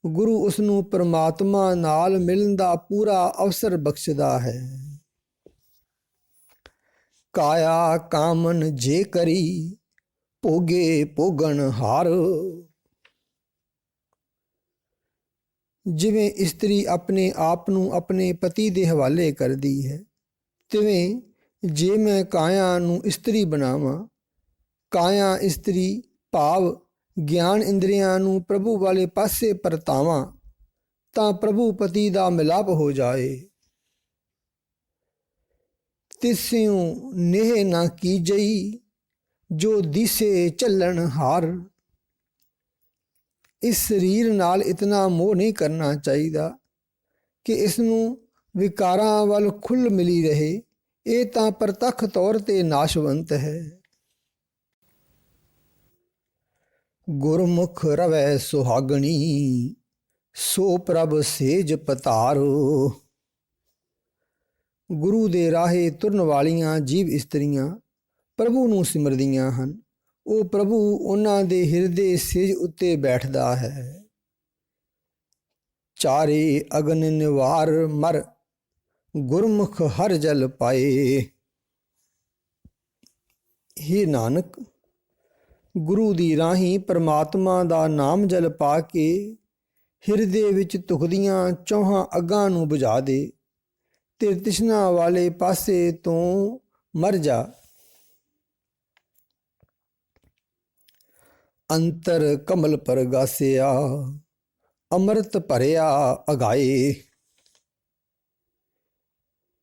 ਗੁਰੂ ਉਸ ਨੂੰ ਪਰਮਾਤਮਾ ਨਾਲ ਮਿਲਣ ਦਾ ਪੂਰਾ ਅਵਸਰ ਬਖਸ਼ਦਾ ਹੈ। ਕਾਇਆ ਕਾਮਨ ਜੇ ਕਰੀ, ਭੋਗੇ ਭੋਗਣ ਹਾਰ। ਜਿਵੇਂ ਇਸਤਰੀ ਆਪਣੇ ਆਪ ਨੂੰ ਆਪਣੇ ਪਤੀ ਦੇ ਹਵਾਲੇ ਕਰਦੀ ਹੈ, ਤਿਵੇਂ ਜੇ ਮੈਂ ਕਾਇਆ ਨੂੰ ਇਸਤਰੀ ਬਣਾਵਾਂ, ਕਾਇਆ ਇਸਤਰੀ ਭਾਵ ਗਿਆਨ ਇੰਦਰੀਆਂ ਨੂੰ ਪ੍ਰਭੂ ਵਾਲੇ ਪਾਸੇ ਪਰਤਾਵਾਂ, ਤਾਂ ਪ੍ਰਭੂ ਪਤੀ ਦਾ ਮਿਲਾਪ ਹੋ ਜਾਏ। ਤਿਸਿਉ ਨੇਹ ਨਾ ਕੀਜਈ, ਜੋ ਦਿਸੇ ਚੱਲਣ ਹਾਰ। ਇਸ ਸਰੀਰ ਨਾਲ ਇਤਨਾ ਮੋਹ ਨਹੀਂ ਕਰਨਾ ਚਾਹੀਦਾ ਕਿ ਇਸ ਨੂੰ ਵਿਕਾਰਾਂ ਵੱਲ ਖੁੱਲ੍ਹ ਮਿਲੀ ਰਹੇ। ਇਹ ਤਾਂ ਪ੍ਰਤੱਖ ਤੌਰ ਤੇ ਨਾਸ਼ਵੰਤ ਹੈ। ਗੁਰਮੁਖ ਰਵੈ ਸੁਹਾਗਣੀ, ਸੋ ਪ੍ਰਭ ਸੇਜ ਪਤਾਰੋ। ਗੁਰੂ ਦੇ ਰਾਹੇ ਤੁਰਨ ਵਾਲੀਆਂ ਜੀਵ ਇਸਤਰੀਆਂ ਪ੍ਰਭੂ ਨੂੰ ਸਿਮਰਦੀਆਂ ਹਨ। ਉਹ ਪ੍ਰਭੂ ਉਹਨਾਂ ਦੇ ਹਿਰਦੇ ਸੇਜ ਉੱਤੇ ਬੈਠਦਾ ਹੈ। ਚਾਰੇ ਅਗਨ ਨਿਵਾਰ ਮਰ, ਗੁਰਮੁਖ ਹਰ ਜਲ ਪਾਏ। ਹੇ ਨਾਨਕ, ਗੁਰੂ ਦੀ ਰਾਹੀਂ ਪਰਮਾਤਮਾ ਦਾ ਨਾਮ ਜਲ ਪਾ ਕੇ ਹਿਰਦੇ ਵਿੱਚ ਧੁਖਦੀਆਂ ਚੌਹਾਂ ਅੱਗਾਂ ਨੂੰ ਬੁਝਾ ਦੇ, ਤੇ ਤ੍ਰਿਸ਼ਨਾ ਵਾਲੇ ਪਾਸੇ ਤੋਂ ਮਰ ਜਾ। ਅੰਤਰ ਕਮਲ ਪਰਗਾਸਿਆ, ਅੰਮ੍ਰਿਤ ਭਰਿਆ ਅਗਾਏ।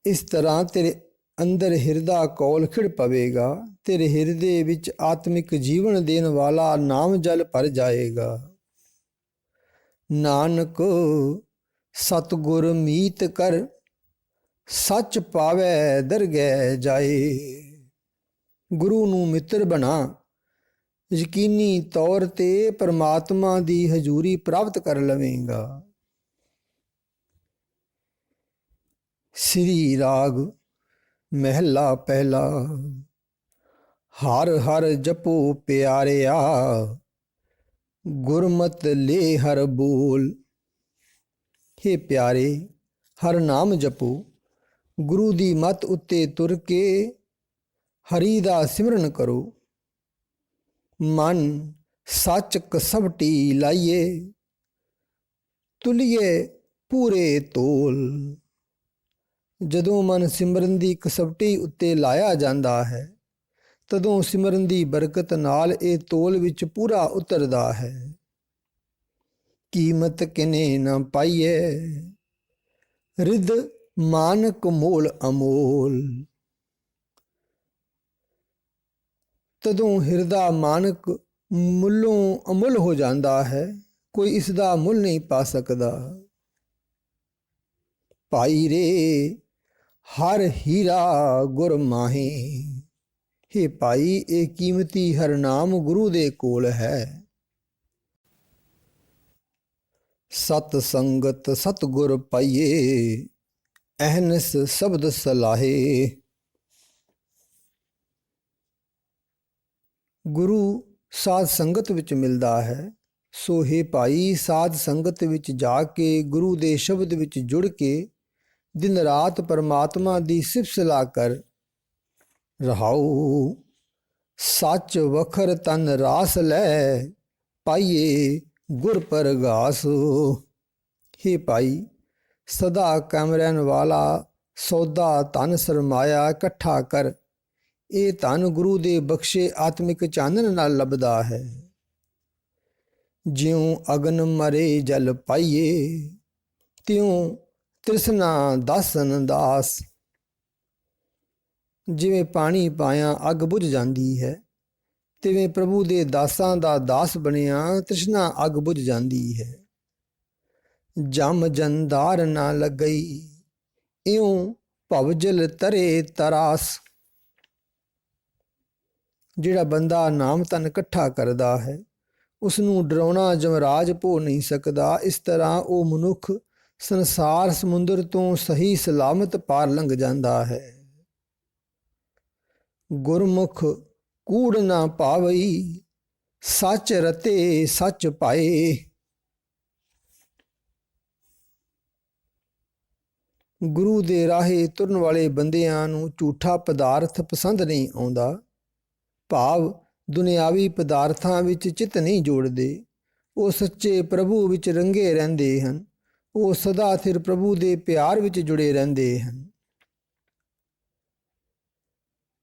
ਇਸ ਤਰ੍ਹਾਂ ਤੇਰੇ ਅੰਦਰ ਹਿਰਦਾ ਕੌਲ ਖਿੜ ਪਵੇਗਾ, ਤੇਰੇ ਹਿਰਦੇ ਵਿੱਚ ਆਤਮਿਕ ਜੀਵਨ ਦੇਣ ਵਾਲਾ ਨਾਮ ਜਲ ਭਰ ਜਾਏਗਾ। ਨਾਨਕ ਸਤਿਗੁਰ ਮੀਤ ਕਰ, ਸੱਚ ਪਾਵੈ ਦਰਗਹਿ ਜਾਏ। ਗੁਰੂ ਨੂੰ ਮਿੱਤਰ ਬਣਾ, ਯਕੀਨੀ ਤੌਰ ਤੇ ਪਰਮਾਤਮਾ ਦੀ ਹਜ਼ੂਰੀ ਪ੍ਰਾਪਤ ਕਰ ਲਵੇਂਗਾ। ਸ੍ਰੀ ਰਾਗ ਮਹਿਲਾ ਪਹਿਲਾ। ਹਰ ਹਰ ਜਪੋ ਪਿਆਰਿਆ, ਗੁਰਮਤਿ ਲੈ ਹਰ ਬੋਲ। ਹੇ ਪਿਆਰੇ, ਹਰ ਨਾਮ ਜਪੋ, ਗੁਰੂ ਦੀ ਮੱਤ ਉੱਤੇ ਤੁਰ ਕੇ ਹਰੀ ਦਾ ਸਿਮਰਨ ਕਰੋ। ਮਨ ਸੱਚ ਕਸਵਟੀ ਲਾਈਏ, ਤੁਲੀਏ ਪੂਰੇ ਤੋਲ। ਜਦੋਂ ਮਨ ਸਿਮਰਨ ਦੀ ਕਸਵਟੀ ਉੱਤੇ ਲਾਇਆ ਜਾਂਦਾ ਹੈ, ਤਦੋਂ ਸਿਮਰਨ ਦੀ ਬਰਕਤ ਨਾਲ ਇਹ ਤੋਲ ਵਿੱਚ ਪੂਰਾ ਉਤਰਦਾ ਹੈ। ਕੀਮਤ ਕਿਨੇ ਨਾ ਪਾਈਏ, ਰਿਦ ਮਾਨਕ ਮੋਲ ਅਮੋਲ। ਤਦੋਂ ਹਿਰਦਾ ਮਾਨਕ ਮੁੱਲੋਂ ਅਮੁੱਲ ਹੋ ਜਾਂਦਾ ਹੈ, ਕੋਈ ਇਸ ਦਾ ਮੁੱਲ ਨਹੀਂ ਪਾ ਸਕਦਾ। ਭਾਈ ਰੇ ਹਰ ਹੀਰਾ ਗੁਰ ਮਾਹੀ, ਹੇ ਭਾਈ ਇਹ ਕੀਮਤੀ ਹਰਨਾਮ ਗੁਰੂ ਦੇ ਕੋਲ ਹੈ। ਸਤ ਸੰਗਤ ਸਤਿਗੁਰ ਪਾਈਏ, ਅਹਨਿਸ ਸ਼ਬਦ ਸਲਾਹੇ। ਗੁਰੂ ਸਾਧ ਸੰਗਤ ਵਿੱਚ ਮਿਲਦਾ ਹੈ। ਸੋ ਹੇ ਭਾਈ, ਸਾਧ ਸੰਗਤ ਵਿੱਚ ਜਾ ਕੇ ਗੁਰੂ ਦੇ ਸ਼ਬਦ ਵਿੱਚ ਜੁੜ ਕੇ ਦਿਨ ਰਾਤ ਪਰਮਾਤਮਾ ਦੀ ਸਿਫਤ ਸਲਾਹ ਕਰ। ਰਹਾਉ ਸੱਚ ਵਖਰ ਤਨ ਰਾਸ ਲੈ, ਪਾਈਏ ਗੁਰ ਪਰਗਾਸ। ਹੇ ਭਾਈ, ਸਦਾ ਕਾਇਮ ਰਹਿਣ ਵਾਲਾ ਸੌਦਾ ਧਨ ਸਰਮਾਇਆ ਇਕੱਠਾ ਕਰ। ਇਹ ਧਨ ਗੁਰੂ ਦੇ ਬਖਸ਼ੇ ਆਤਮਿਕ ਚਾਨਣ ਨਾਲ ਲੱਭਦਾ ਹੈ। ਜਿਉਂ ਅਗਨ ਮਰੇ ਜਲ ਪਾਈਏ, ਤਿਉਂ ਤ੍ਰਿਸ਼ਨਾ ਦਾਸਨ ਦਾਸ। ਜਿਵੇਂ ਪਾਣੀ ਪਾਇਆ ਅੱਗ ਬੁਝ ਜਾਂਦੀ ਹੈ, ਤਿਵੇਂ ਪ੍ਰਭੂ ਦੇ ਦਾਸਾਂ ਦਾ ਦਾਸ ਬਣਿਆ ਤ੍ਰਿਸ਼ਨਾ ਅੱਗ ਬੁਝ ਜਾਂਦੀ ਹੈ। ਜਮ ਜੰਦਾਰ ਨਾ ਲੱਗਈ, ਇਉਂ ਭਵਜਲ ਤਰੇ ਤਰਾਸ। ਜਿਹੜਾ ਬੰਦਾ ਨਾਮ ਧਨ ਇਕੱਠਾ ਕਰਦਾ ਹੈ, ਉਸ ਨੂੰ ਡਰਾਉਣਾ ਜਮਰਾਜ ਭੋ ਨਹੀਂ ਸਕਦਾ। ਇਸ ਤਰ੍ਹਾਂ ਉਹ ਮਨੁੱਖ ਸੰਸਾਰ ਸਮੁੰਦਰ ਤੋਂ ਸਹੀ ਸਲਾਮਤ ਪਾਰ ਲੰਘ ਜਾਂਦਾ ਹੈ। ਗੁਰਮੁਖ ਕੂੜ ਨਾ ਪਾਵਈ, ਸੱਚ ਰਤੇ ਸੱਚ ਪਾਏ। ਗੁਰੂ ਦੇ ਰਾਹੇ ਤੁਰਨ ਵਾਲੇ ਬੰਦਿਆਂ ਨੂੰ ਝੂਠਾ ਪਦਾਰਥ ਪਸੰਦ ਨਹੀਂ ਆਉਂਦਾ। ਭਾਵ ਦੁਨਿਆਵੀ ਪਦਾਰਥਾਂ ਵਿੱਚ ਚਿੱਤ ਨਹੀਂ ਜੋੜਦੇ। ਉਹ ਸੱਚੇ ਪ੍ਰਭੂ ਵਿੱਚ ਰੰਗੇ ਰਹਿੰਦੇ ਹਨ। ਉਹ ਸਦਾ ਸਿਰ ਪ੍ਰਭੂ ਦੇ ਪਿਆਰ ਵਿੱਚ ਜੁੜੇ ਰਹਿੰਦੇ ਹਨ।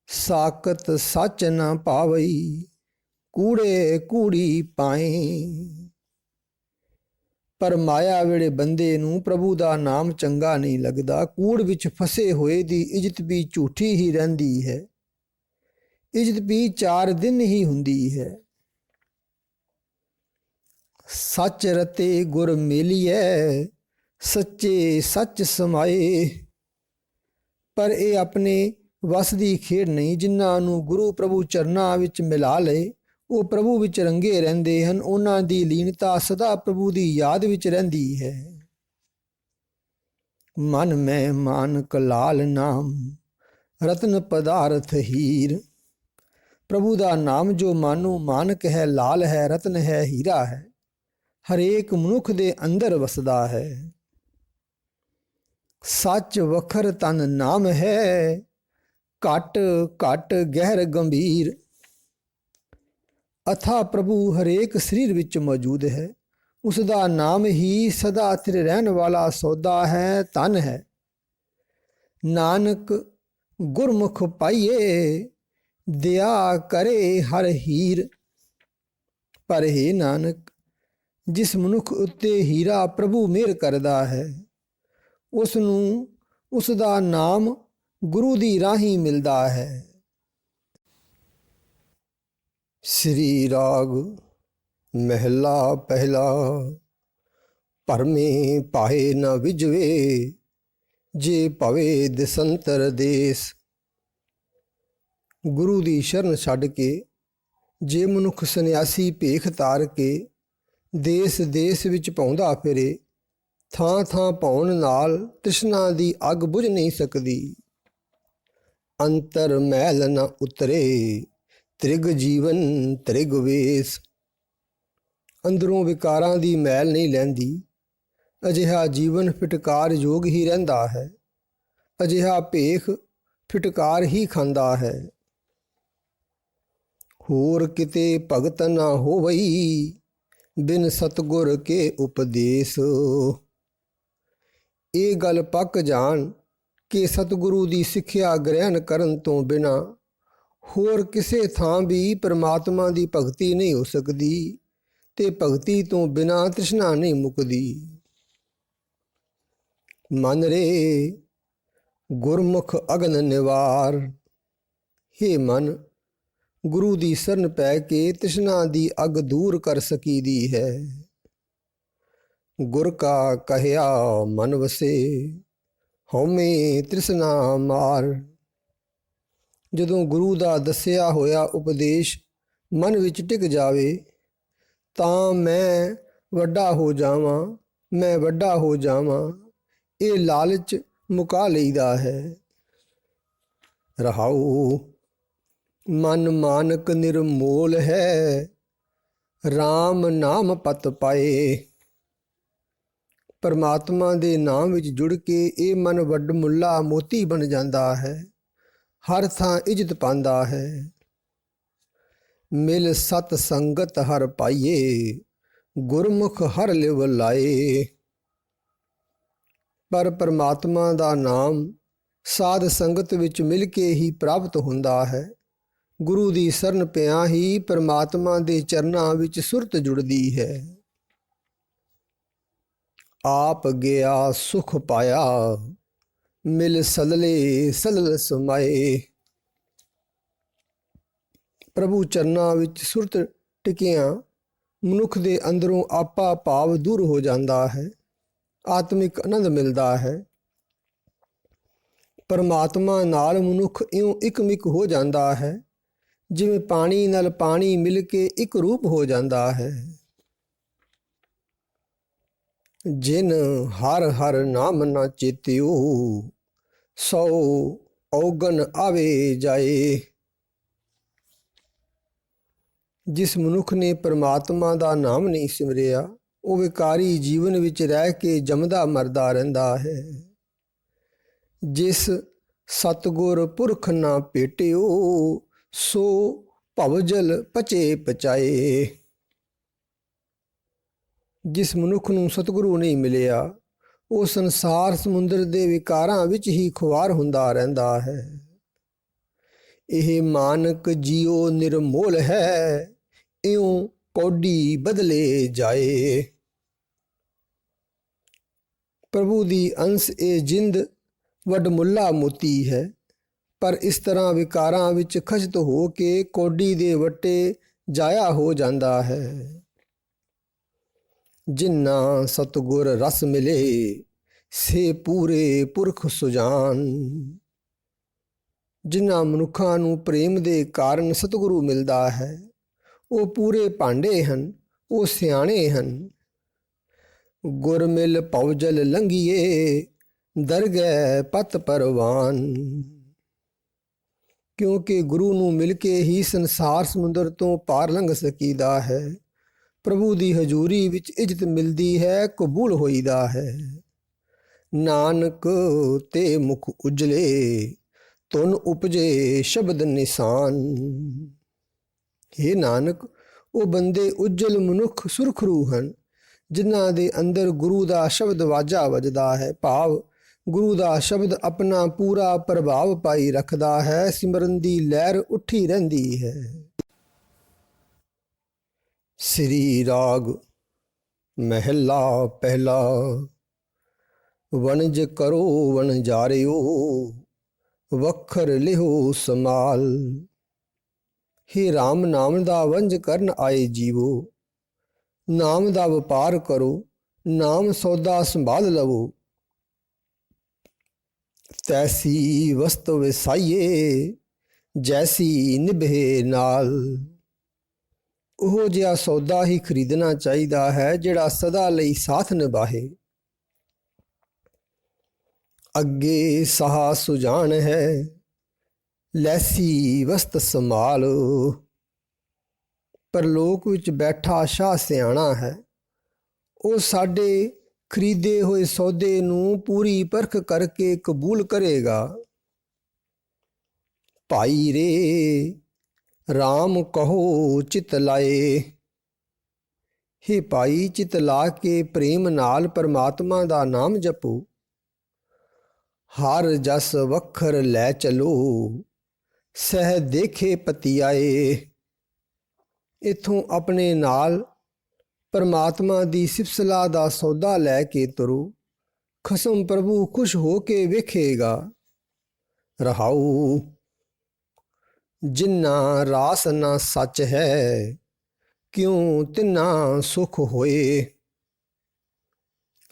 ਸਾਕਤ ਸੱਚ ਨਾ ਪਾਵਈ, ਕੂੜੇ ਕੂੜੀ ਪਾਏ। ਪਰ ਮਾਇਆ ਵੇਲੇ ਬੰਦੇ ਨੂੰ ਪ੍ਰਭੂ ਦਾ ਨਾਮ ਚੰਗਾ ਨਹੀਂ ਲੱਗਦਾ। ਕੂੜ ਵਿੱਚ ਫਸੇ ਹੋਏ ਦੀ ਇੱਜ਼ਤ ਵੀ ਝੂਠੀ ਹੀ ਰਹਿੰਦੀ ਹੈ। ਇੱਜ਼ਤ ਵੀ 4 ਦਿਨ ਹੀ ਹੁੰਦੀ ਹੈ। ਸੱਚ ਰਤੇ ਗੁਰ ਮੇਲੀਐ, ਸੱਚੇ ਸੱਚ ਸਮਾਏ। ਪਰ ਇਹ ਆਪਣੇ ਵਸ ਦੀ ਖੇਡ ਨਹੀਂ। ਜਿਨ੍ਹਾਂ ਨੂੰ ਗੁਰੂ ਪ੍ਰਭੂ ਚਰਨਾਂ ਵਿੱਚ ਮਿਲਾ ਲਏ, ਉਹ ਪ੍ਰਭੂ ਵਿੱਚ ਰੰਗੇ ਰਹਿੰਦੇ ਹਨ। ਉਹਨਾਂ ਦੀ ਲੀਨਤਾ ਸਦਾ ਪ੍ਰਭੂ ਦੀ ਯਾਦ ਵਿੱਚ ਰਹਿੰਦੀ ਹੈ। ਮਨ ਮੈਂ ਮਾਨਕ ਲਾਲ ਨਾਮ, ਰਤਨ ਪਦਾਰਥ ਹੀਰ। ਪ੍ਰਭੂ ਦਾ ਨਾਮ ਜੋ ਮਾਨੋ ਮਾਨਕ ਹੈ, ਲਾਲ ਹੈ, ਰਤਨ ਹੈ, ਹੀਰਾ ਹੈ, ਹਰੇਕ ਮਨੁੱਖ ਦੇ ਅੰਦਰ ਵਸਦਾ ਹੈ। ਸੱਚ ਵਖਰ ਤਨ ਨਾਮ ਹੈ, ਘਟ ਘਟ ਗਹਿਰ ਗੰਭੀਰ। ਅਥਾ ਪ੍ਰਭੂ ਹਰੇਕ ਸਰੀਰ ਵਿੱਚ ਮੌਜੂਦ ਹੈ। ਉਸ ਦਾ ਨਾਮ ਹੀ ਸਦਾ ਸਥਿਰ ਰਹਿਣ ਵਾਲਾ ਸੌਦਾ ਹੈ, ਧਨ ਹੈ। ਨਾਨਕ ਗੁਰਮੁਖ ਪਾਈਏ, ਦਿਆ ਕਰੇ ਹਰ ਹੀਰ। ਪਰ ਹੇ ਨਾਨਕ, ਜਿਸ ਮਨੁੱਖ ਉੱਤੇ ਹੀਰਾ ਪ੍ਰਭੂ ਮਿਹਰ ਕਰਦਾ ਹੈ, ਉਸ ਨੂੰ ਉਸ ਦਾ ਨਾਮ ਗੁਰੂ ਦੀ ਰਾਹੀਂ ਮਿਲਦਾ ਹੈ। ਸ੍ਰੀ ਰਾਗ ਮਹਿਲਾ ਪਹਿਲਾ। ਭਰਮੇ ਪਾਏ ਨ ਵਿਜਵੇ, ਜੇ ਭਵੇ ਦਿਸੰਤਰ ਦੇਸ। ਗੁਰੂ ਦੀ ਸ਼ਰਨ ਛੱਡ ਕੇ ਜੇ ਮਨੁੱਖ ਸੰਨਿਆਸੀ ਭੇਖ ਤਾਰ ਕੇ ਦੇਸ ਦੇਸ ਵਿੱਚ ਭੌਂਦਾ ਫਿਰੇ, ਥਾਂ ਥਾਂ ਭੌਣ ਨਾਲ ਤ੍ਰਿਸ਼ਨਾ ਦੀ ਅੱਗ ਬੁਝ ਨਹੀਂ ਸਕਦੀ। ਅੰਤਰ ਮੈਲ ਨ ਉਤਰੇ, ਤ੍ਰਿਗ ਜੀਵਨ ਤ੍ਰਿਗ ਵੇਸ। ਅੰਦਰੋਂ ਵਿਕਾਰਾਂ ਦੀ ਮੈਲ ਨਹੀਂ ਲੈਂਦੀ। ਅਜਿਹਾ ਜੀਵਨ ਫਿਟਕਾਰ ਯੋਗ ਹੀ ਰਹਿੰਦਾ ਹੈ। ਅਜਿਹਾ ਭੇਖ ਫਿਟਕਾਰ ਹੀ ਖਾਂਦਾ ਹੈ। ਹੋਰ ਕਿਤੇ ਭਗਤ ਨਾ ਹੋਵਈ, ਬਿਨ ਸਤਿਗੁਰ ਕੇ ਉਪਦੇਸ। ਇਹ ਗੱਲ ਪੱਕ ਜਾਣ ਕਿ ਸਤਿਗੁਰੂ ਦੀ ਸਿੱਖਿਆ ਗ੍ਰਹਿਣ ਕਰਨ ਤੋਂ ਬਿਨਾਂ ਹੋਰ ਕਿਸੇ ਥਾਂ ਵੀ ਪਰਮਾਤਮਾ ਦੀ ਭਗਤੀ ਨਹੀਂ ਹੋ ਸਕਦੀ ਤੇ ਭਗਤੀ ਤੋਂ ਬਿਨਾਂ ਤ੍ਰਿਸ਼ਨਾ ਨਹੀਂ ਮੁੱਕਦੀ। ਮਨ ਰੇ ਗੁਰਮੁਖ ਅਗਨ ਨਿਵਾਰ। ਹੇ ਮਨ, ਗੁਰੂ ਦੀ ਸ਼ਰਨ ਪੈ ਕੇ ਤ੍ਰਿਸ਼ਨਾ ਦੀ ਅੱਗ ਦੂਰ ਕਰ ਸਕੀਦੀ ਹੈ। ਗੁਰ ਕਾ ਕਹਿਆ ਮਨ ਵਸੇ, ਹਉਮੈ ਤ੍ਰਿਸ਼ਨਾ ਮਾਰ। ਜਦੋਂ ਗੁਰੂ ਦਾ ਦੱਸਿਆ ਹੋਇਆ ਉਪਦੇਸ਼ ਮਨ ਵਿੱਚ ਟਿਕ ਜਾਵੇ ਤਾਂ ਮੈਂ ਵੱਡਾ ਹੋ ਜਾਵਾਂ, ਮੈਂ ਵੱਡਾ ਹੋ ਜਾਵਾਂ, ਇਹ ਲਾਲਚ ਮੁਕਾ ਲਈਦਾ ਹੈ। ਰਹਾਉ ਮਨ ਮਾਨਕ ਨਿਰਮੋਲ ਹੈ, RAM ਨਾਮ ਪਤ ਪਾਏ। ਪਰਮਾਤਮਾ ਦੇ ਨਾਮ ਵਿੱਚ ਜੁੜ ਕੇ ਇਹ ਮਨ ਵੱਡਮੁੱਲਾ ਮੋਤੀ ਬਣ ਜਾਂਦਾ ਹੈ, ਹਰ ਥਾਂ ਇੱਜ਼ਤ ਪਾਉਂਦਾ ਹੈ। ਮਿਲ ਸਤ ਸੰਗਤ ਹਰ ਪਾਈਏ, ਗੁਰਮੁਖ ਹਰ ਲਿਵ ਲਾਏ। ਪਰ ਪਰਮਾਤਮਾ ਦਾ ਨਾਮ ਸਾਧ ਸੰਗਤ ਵਿੱਚ ਮਿਲ ਕੇ ਹੀ ਪ੍ਰਾਪਤ ਹੁੰਦਾ ਹੈ। ਗੁਰੂ ਦੀ ਸ਼ਰਨ ਪਿਆ ਹੀ ਪਰਮਾਤਮਾ ਦੇ ਚਰਨਾਂ ਵਿੱਚ ਸੁਰਤ ਜੁੜਦੀ ਹੈ। ਆਪ ਗਿਆ ਸੁਖ ਪਾਇਆ, ਮਿਲ ਸਲਲੇ ਸਲਲ ਸਮਾਏ। ਪ੍ਰਭੂ ਚਰਨਾਂ ਵਿੱਚ ਸੁਰਤ ਟਿਕਿਆਂ ਮਨੁੱਖ ਦੇ ਅੰਦਰੋਂ ਆਪਾ ਭਾਵ ਦੂਰ ਹੋ ਜਾਂਦਾ ਹੈ, ਆਤਮਿਕ ਆਨੰਦ ਮਿਲਦਾ ਹੈ। ਪਰਮਾਤਮਾ ਨਾਲ ਮਨੁੱਖ ਇਉਂ ਇਕਮਿਕ ਹੋ ਜਾਂਦਾ ਹੈ ਜਿਵੇਂ ਪਾਣੀ ਨਾਲ ਪਾਣੀ ਮਿਲ ਕੇ ਇੱਕ ਰੂਪ ਹੋ ਜਾਂਦਾ ਹੈ। ਜਿਨ ਹਰ ਹਰ ਨਾਮ ਨਾ ਚੇਤਿਓ, ਸੋ ਔਗਣ ਆਵੇ ਜਾਏ। ਜਿਸ ਮਨੁੱਖ ਨੇ ਪਰਮਾਤਮਾ ਦਾ ਨਾਮ ਨਹੀਂ ਸਿਮਰਿਆ, ਉਹ ਵਿਕਾਰੀ ਜੀਵਨ ਵਿੱਚ ਰਹਿ ਕੇ ਜੰਮਦਾ ਮਰਦਾ ਰਹਿੰਦਾ ਹੈ। ਜਿਸ ਸਤਿਗੁਰ ਪੁਰਖ ਨਾ ਭੇਟਿਓ, ਸੋ ਭਵਜਲ ਪਚੇ ਪਚਾਏ। ਜਿਸ ਮਨੁੱਖ ਨੂੰ ਸਤਿਗੁਰੂ ਨਹੀਂ ਮਿਲਿਆ, ਉਹ ਸੰਸਾਰ ਸਮੁੰਦਰ ਦੇ ਵਿਕਾਰਾਂ ਵਿੱਚ ਹੀ ਖੁਆਰ ਹੁੰਦਾ ਰਹਿੰਦਾ ਹੈ। ਇਹ ਮਾਨਕ ਜੀਉ ਨਿਰਮੋਲ ਹੈ, ਇਉਂ ਕੌਡੀ ਬਦਲੇ ਜਾਏ। ਪ੍ਰਭੂ ਦੀ ਅੰਸ਼ ਇਹ ਜਿੰਦ ਵੱਡਮੁੱਲਾ ਮੋਤੀ ਹੈ, ਪਰ ਇਸ ਤਰ੍ਹਾਂ ਵਿਕਾਰਾਂ ਵਿੱਚ ਖਚਤ ਹੋ ਕੇ ਕੌਡੀ ਦੇ ਵੱਟੇ ਜਾਇਆ ਹੋ ਜਾਂਦਾ ਹੈ। ਜਿਨ੍ਹਾਂ ਸਤਿਗੁਰ ਰਸ ਮਿਲੇ, ਸੇ ਪੂਰੇ ਪੁਰਖ ਸੁਜਾਨ। ਜਿਨ੍ਹਾਂ ਮਨੁੱਖਾਂ ਨੂੰ ਪ੍ਰੇਮ ਦੇ ਕਾਰਨ ਸਤਿਗੁਰੂ ਮਿਲਦਾ ਹੈ, ਉਹ ਪੂਰੇ ਭਾਂਡੇ ਹਨ, ਉਹ ਸਿਆਣੇ ਹਨ। ਗੁਰ ਮਿਲ ਭਵਜਲ ਲੰਘੀਏ, ਦਰਗਹਿ ਪਤ ਪਰਵਾਨ। ਕਿਉਂਕਿ ਗੁਰੂ ਨੂੰ ਮਿਲ ਕੇ ਹੀ ਸੰਸਾਰ ਸਮੁੰਦਰ ਤੋਂ ਪਾਰ ਲੰਘ ਸਕੀਦਾ ਹੈ। ਪ੍ਰਭੂ ਦੀ ਹਜ਼ੂਰੀ ਵਿੱਚ ਇੱਜ਼ਤ ਮਿਲਦੀ ਹੈ, ਕਬੂਲ ਹੋਈਦਾ ਹੈ। ਨਾਨਕ ਤੇ ਮੁਖ ਉਜਲੇ, ਤੁਨ ਉਪਜੇ ਸ਼ਬਦ ਨਿਸ਼ਾਨ। ਹੇ ਨਾਨਕ, ਉਹ ਬੰਦੇ ਉਜਲ ਮਨੁੱਖ ਸੁਰਖਰੂ ਹਨ, ਜਿਨ੍ਹਾਂ ਦੇ ਅੰਦਰ ਗੁਰੂ ਦਾ ਸ਼ਬਦ ਵਾਜਾ ਵੱਜਦਾ ਹੈ। ਭਾਵ ਗੁਰੂ ਦਾ ਸ਼ਬਦ ਆਪਣਾ ਪੂਰਾ ਪ੍ਰਭਾਵ ਪਾਈ ਰੱਖਦਾ ਹੈ, ਸਿਮਰਨ ਦੀ ਲਹਿਰ ਉੱਠੀ ਰਹਿੰਦੀ ਹੈ। ਸ੍ਰੀ ਰਾਗ ਮਹਿਲਾ ਪਹਿਲਾ। ਵਣਜ ਕਰੋ ਵਣਜਾਰਿਓ, ਵੱਖਰ ਲਿਹੋ ਸਮਾਲ। ਹੇ ਰਾਮ, ਨਾਮ ਦਾ ਵੰਜ ਕਰਨ ਆਏ ਜੀਵੋ, ਨਾਮ ਦਾ ਵਪਾਰ ਕਰੋ, ਨਾਮ ਸੌਦਾ ਸੰਭਾਲ ਲਵੋ। ਤੈਸੀ ਵਸਤ ਵਿਸਾਈਏ, ਜੈਸੀ ਨਿਭੇ ਨਾਲ। ਉਹ ਜਿਹਾ ਸੌਦਾ ਹੀ ਖਰੀਦਣਾ ਚਾਹੀਦਾ ਹੈ ਜਿਹੜਾ ਸਦਾ ਲਈ ਸਾਥ ਨਿਭਾਏ। ਅੱਗੇ ਸਾਹ ਸੁਜਾਨ ਹੈ, ਲੈਸੀ ਵਸਤ ਸੰਭਾਲ। ਪਰਲੋਕ ਵਿੱਚ ਬੈਠਾ ਸ਼ਾਹ ਸਿਆਣਾ ਹੈ, ਉਹ ਸਾਡੇ ਖਰੀਦੇ ਹੋਏ ਸੌਦੇ ਨੂੰ ਪੂਰੀ ਪਰਖ ਕਰਕੇ ਕਬੂਲ ਕਰੇਗਾ। ਭਾਈ ਰੇ ਰਾਮ ਕਹੋ ਚਿਤ ਲਾਏ। ਹੇ ਭਾਈ, ਚਿਤ ਲਾ ਕੇ ਪ੍ਰੇਮ ਨਾਲ ਪਰਮਾਤਮਾ ਦਾ ਨਾਮ ਜਪੋ। ਹਰ ਜਸ ਵੱਖਰ ਲੈ ਚਲੋ, ਸਹਿ ਦੇਖੇ ਪਤੀ ਆਏ। ਇੱਥੋਂ ਆਪਣੇ ਨਾਲ ਪਰਮਾਤਮਾ ਦੀ ਸਿਫਤ ਸਲਾਹ ਦਾ ਸੌਦਾ ਲੈ ਕੇ ਤੁਰੋ, ਖਸਮ ਪ੍ਰਭੂ ਖੁਸ਼ ਹੋ ਕੇ ਵੇਖੇਗਾ। ਰਹਾਉ ਜਿਨ੍ਹਾਂ ਰਾਸ ਨਾ ਸੱਚ ਹੈ, ਕਿਉਂ ਤਿੰਨਾ ਸੁਖ ਹੋਏ।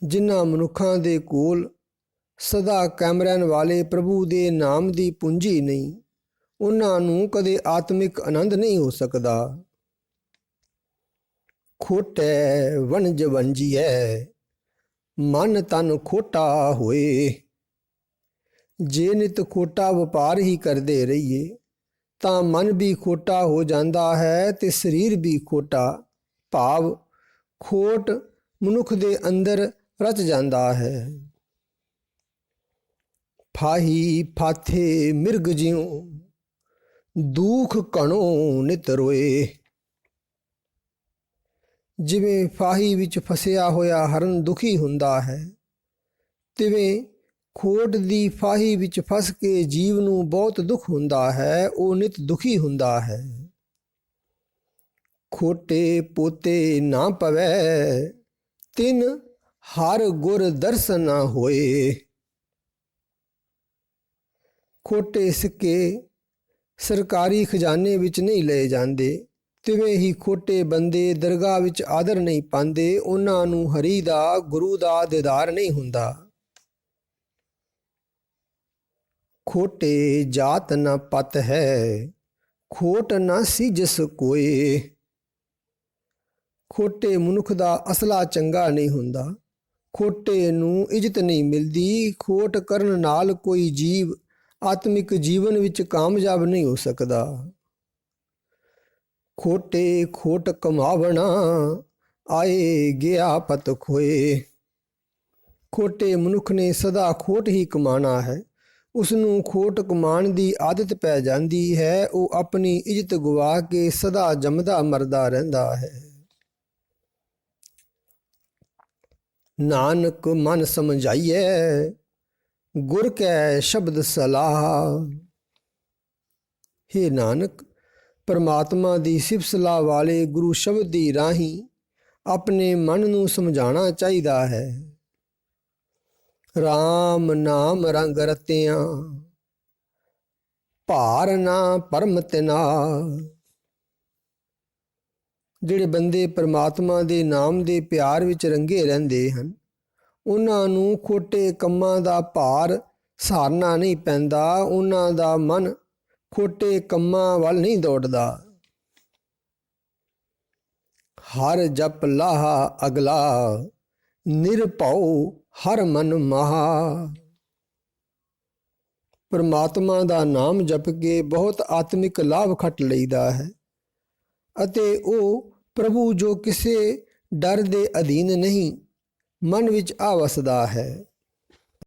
ਜਿਨ੍ਹਾਂ ਮਨੁੱਖਾਂ ਦੇ ਕੋਲ ਸਦਾ ਕਾਇਮ ਰਹਿਣ ਵਾਲੇ ਪ੍ਰਭੂ ਦੇ ਨਾਮ ਦੀ ਪੂੰਜੀ ਨਹੀਂ, ਉਹਨਾਂ ਨੂੰ ਕਦੇ ਆਤਮਿਕ ਆਨੰਦ ਨਹੀਂ ਹੋ ਸਕਦਾ। ਖੋਟੈ ਵਣਜ ਵੰਜੀਐ, ਮਨ ਤਨ ਖੋਟਾ ਹੋਏ। ਜੇ ਨਿਤ ਖੋਟਾ ਵਪਾਰ ਹੀ ਕਰਦੇ ਰਹੀਏ ਤਾਂ ਮਨ ਵੀ ਖੋਟਾ ਹੋ ਜਾਂਦਾ ਹੈ ਤੇ ਸਰੀਰ ਵੀ ਖੋਟਾ, ਭਾਵ ਖੋਟ ਮਨੁੱਖ ਦੇ ਅੰਦਰ ਰਚ ਜਾਂਦਾ ਹੈ। ਫਾਹੀ ਫਾਥੇ ਮਿਰਗ ਜਿਉ, ਦੁੱਖ ਘਣੋ ਨਿਤ ਰੋਏ। ਜਿਵੇਂ ਫਾਹੀ ਵਿੱਚ ਫਸਿਆ ਹੋਇਆ ਹਰਨ ਦੁਖੀ ਹੁੰਦਾ ਹੈ, ਤਿਵੇਂ ਖੋਟ ਦੀ ਫਾਹੀ ਵਿੱਚ ਫਸ ਕੇ ਜੀਵ ਨੂੰ ਬਹੁਤ ਦੁੱਖ ਹੁੰਦਾ ਹੈ, ਉਹ ਨਿਤ ਦੁਖੀ ਹੁੰਦਾ ਹੈ। ਖੋਟੇ ਪੋਤੇ ਨਾ ਪਵੈ, ਤਿਨ ਹਰ ਗੁਰ ਦਰਸ਼ਨ ਨਾ ਹੋਏ। ਖੋਟੇ ਸਿੱਕੇ ਸਰਕਾਰੀ ਖਜ਼ਾਨੇ ਵਿੱਚ ਨਹੀਂ ਲਏ ਜਾਂਦੇ, ਤਿਵੇਂ ਹੀ ਖੋਟੇ ਬੰਦੇ ਦਰਗਾਹ ਵਿੱਚ ਆਦਰ ਨਹੀਂ ਪਾਉਂਦੇ, ਉਹਨਾਂ ਨੂੰ ਹਰੀ ਦਾ, ਗੁਰੂ ਦਾ ਦੀਦਾਰ ਨਹੀਂ ਹੁੰਦਾ। ਖੋਟੇ ਜਾਤ ਨ ਪਤ ਹੈ, ਖੋਟ ਨ ਸੀਜਸ ਕੋਏ। ਖੋਟੇ ਮਨੁੱਖ ਦਾ ਅਸਲਾ ਚੰਗਾ ਨਹੀਂ ਹੁੰਦਾ, ਖੋਟੇ ਨੂੰ ਇੱਜ਼ਤ ਨਹੀਂ ਮਿਲਦੀ। ਖੋਟ ਕਰਨ ਨਾਲ ਕੋਈ ਜੀਵ ਆਤਮਿਕ ਜੀਵਨ ਵਿੱਚ ਕਾਮਯਾਬ ਨਹੀਂ ਹੋ ਸਕਦਾ। ਖੋਟੇ ਖੋਟ ਕਮਾਵਣਾ, ਆਏ ਗਿਆ ਪਤ ਖੋਏ। ਖੋਟੇ ਮਨੁੱਖ ਨੇ ਸਦਾ ਖੋਟ ਹੀ ਕਮਾਉਣਾ ਹੈ, ਉਸਨੂੰ ਖੋਟ ਕਮਾਉਣ ਦੀ ਆਦਤ ਪੈ ਜਾਂਦੀ ਹੈ। ਉਹ ਆਪਣੀ ਇੱਜ਼ਤ ਗਵਾ ਕੇ ਸਦਾ ਜੰਮਦਾ ਮਰਦਾ ਰਹਿੰਦਾ ਹੈ। ਨਾਨਕ ਮਨ ਸਮਝਾਈਐ, ਗੁਰ ਕੈ ਸ਼ਬਦ ਸਲਾਹ। ਹੇ ਨਾਨਕ, ਪਰਮਾਤਮਾ ਦੀ ਸਿਫਤ ਸਲਾਹ ਵਾਲੇ ਗੁਰੂ ਸ਼ਬਦ ਦੀ ਰਾਹੀਂ ਆਪਣੇ ਮਨ ਨੂੰ ਸਮਝਾਉਣਾ ਚਾਹੀਦਾ ਹੈ। ਰਾਮ ਨਾਮ ਰੰਗ ਰਤਿਆਂ, ਭਾਰ ਨਾ ਭਰਮ ਤਿਨਾ। ਜਿਹੜੇ ਬੰਦੇ ਪਰਮਾਤਮਾ ਦੇ ਨਾਮ ਦੇ ਪਿਆਰ ਵਿੱਚ ਰੰਗੇ ਰਹਿੰਦੇ ਹਨ, ਉਹਨਾਂ ਨੂੰ ਖੋਟੇ ਕੰਮਾਂ ਦਾ ਭਾਰ ਸਹਾਰਨਾ ਨਹੀਂ ਪੈਂਦਾ। ਉਹਨਾਂ ਦਾ ਮਨ ਖੋਟੇ ਕੰਮਾਂ ਵੱਲ ਨਹੀਂ ਦੌੜਦਾ। ਹਰ ਜਪ ਲਾਹਾ ਅਗਲਾ, ਨਿਰਭਉ ਹਰ ਮਨ ਮਹਾ। ਪਰਮਾਤਮਾ ਦਾ ਨਾਮ ਜਪ ਕੇ ਬਹੁਤ ਆਤਮਿਕ ਲਾਭ ਖੱਟ ਲਈਦਾ ਹੈ ਅਤੇ ਉਹ ਪ੍ਰਭੂ ਜੋ ਕਿਸੇ ਡਰ ਦੇ ਅਧੀਨ ਨਹੀਂ, ਮਨ ਵਿੱਚ ਆ ਵਸਦਾ ਹੈ।